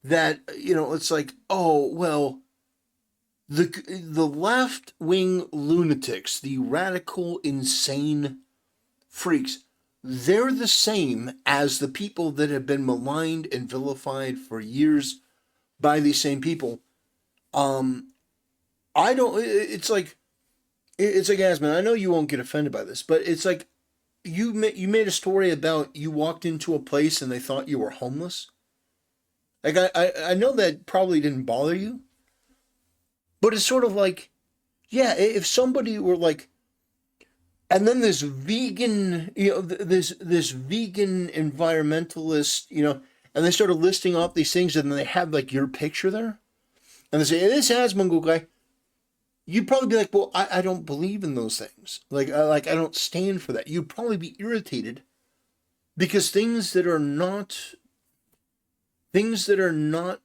that, it's like, oh, well, the left-wing lunatics, the radical, insane freaks, they're the same as the people that have been maligned and vilified for years by these same people. It's like Asman, I know you won't get offended by this, but it's like you made a story about you walked into a place and they thought you were homeless. Like, I know that probably didn't bother you, but it's sort of like, yeah, if somebody were like, and then this vegan, this vegan environmentalist, and they started listing off these things, and then they have like your picture there, and they say, hey, this Asmongold guy, you'd probably be like, well, I don't believe in those things. Like I don't stand for that. You'd probably be irritated because things that are not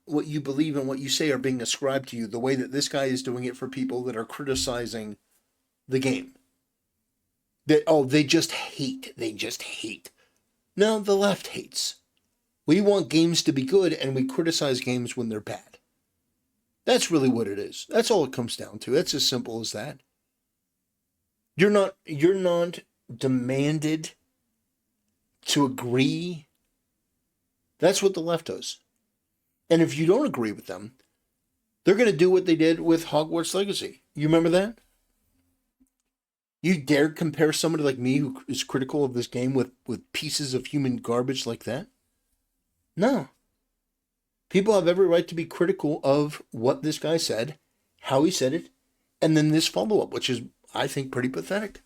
what you believe and what you say are being ascribed to you, the way that this guy is doing it for people that are criticizing the game. That, oh, they just hate. No, the left hates. We want games to be good, and we criticize games when they're bad. That's really what it is. That's all it comes down to. It's as simple as that. You're not demanded to agree. That's what the left does. And if you don't agree with them, they're going to do what they did with Hogwarts Legacy. You remember that? You dare compare somebody like me who is critical of this game with pieces of human garbage like that? No. People have every right to be critical of what this guy said, how he said it, and then this follow-up, which is, I think, pretty pathetic.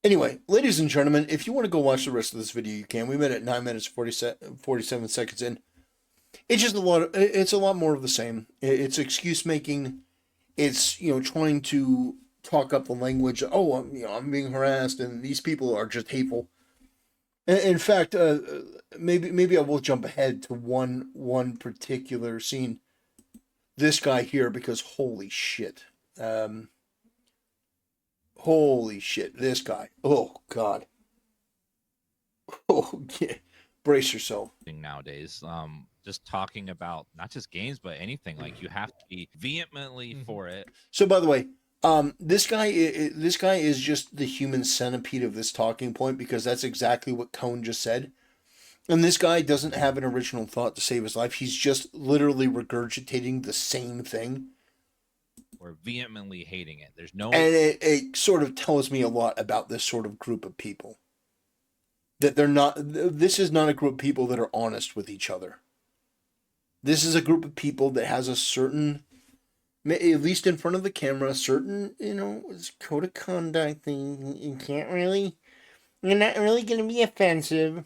Anyway, ladies and gentlemen, if you want to go watch the rest of this video, you can. We made it 9 minutes, 47 seconds in. It's just it's a lot more of the same. It's excuse making. It's, trying to talk up the language. Oh, I'm being harassed and these people are just hateful. In fact, maybe I will jump ahead to one particular scene. This guy here, because holy shit. This guy. Oh, God. Oh, yeah. Brace yourself. Nowadays, just talking about not just games, but anything. Like, you have to be vehemently for it. So, by the way, this guy is just the human centipede of this talking point, because that's exactly what Cone just said. And this guy doesn't have an original thought to save his life. He's just literally regurgitating the same thing. Or vehemently hating it. There's no... And it sort of tells me a lot about this sort of group of people. That this is not a group of people that are honest with each other. This is a group of people that has a certain, at least in front of the camera, certain, code of conduct thing. You're not really going to be offensive.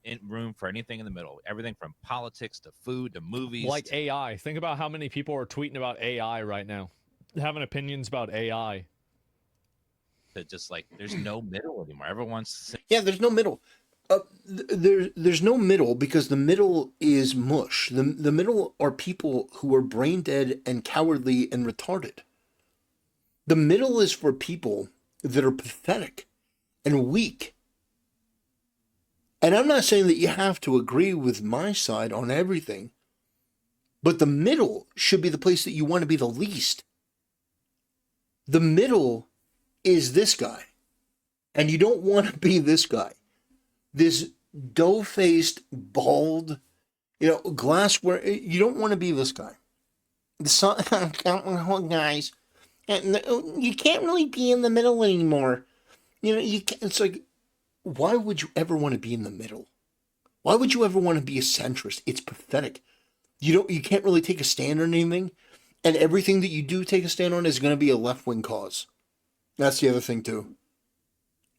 In room for anything in the middle. Everything from politics to food to movies. Like AI. Think about how many people are tweeting about AI right now. Having opinions about AI. That just like, there's no middle anymore. Everyone's... Yeah, there's no middle. There's no middle, because the middle is mush. The middle are people who are brain dead and cowardly and retarded. The middle is for people that are pathetic and weak. And I'm not saying that you have to agree with my side on everything, but the middle should be the place that you want to be the least. The middle is this guy. And you don't want to be this guy. This dough-faced, bald, glassware. You don't want to be this guy. Guys, you can't really be in the middle anymore. It's like, why would you ever want to be in the middle? Why would you ever want to be a centrist? It's pathetic. You can't really take a stand on anything, and everything that you do take a stand on is going to be a left-wing cause. That's the other thing too.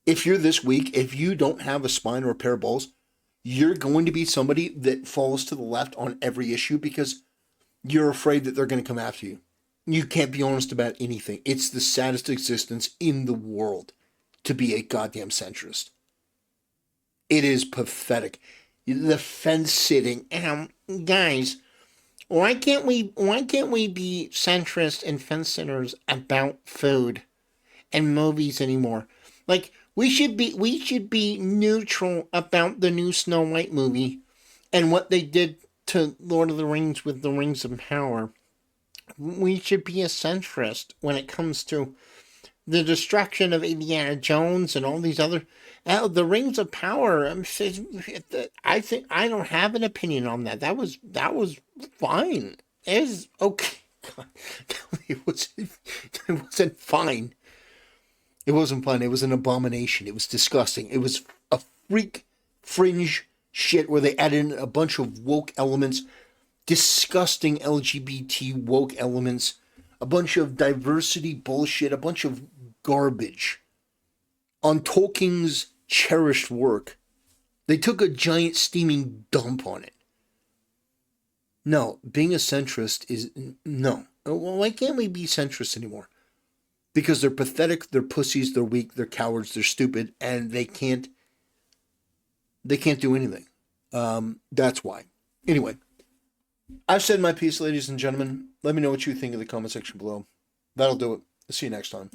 If you're this weak, if you don't have a spine or a pair of balls, you're going to be somebody that falls to the left on every issue because you're afraid that they're going to come after you. You can't be honest about anything. It's the saddest existence in the world to be a goddamn centrist. It is pathetic. The fence sitting. Guys, why can't we be centrist and fence sitters about food and movies anymore? Like, we should be neutral about the new Snow White movie and what they did to Lord of the Rings with the Rings of Power. We should be a centrist when it comes to the destruction of Indiana Jones and all these other... the Rings of Power, I think I don't have an opinion on that. That was fine. It was okay. It wasn't fine. It wasn't fun. It was an abomination. It was disgusting. It was a freak fringe shit where they added in a bunch of woke elements, disgusting LGBT woke elements, a bunch of diversity bullshit, a bunch of garbage on Tolkien's cherished work. They took a giant steaming dump on it. No, being a centrist is... No. Well, why can't we be centrists anymore? Because they're pathetic, they're pussies, they're weak, they're cowards, they're stupid, and they can't do anything. That's why. Anyway, I've said my piece, ladies and gentlemen. Let me know what you think in the comment section below. That'll do it. See you next time.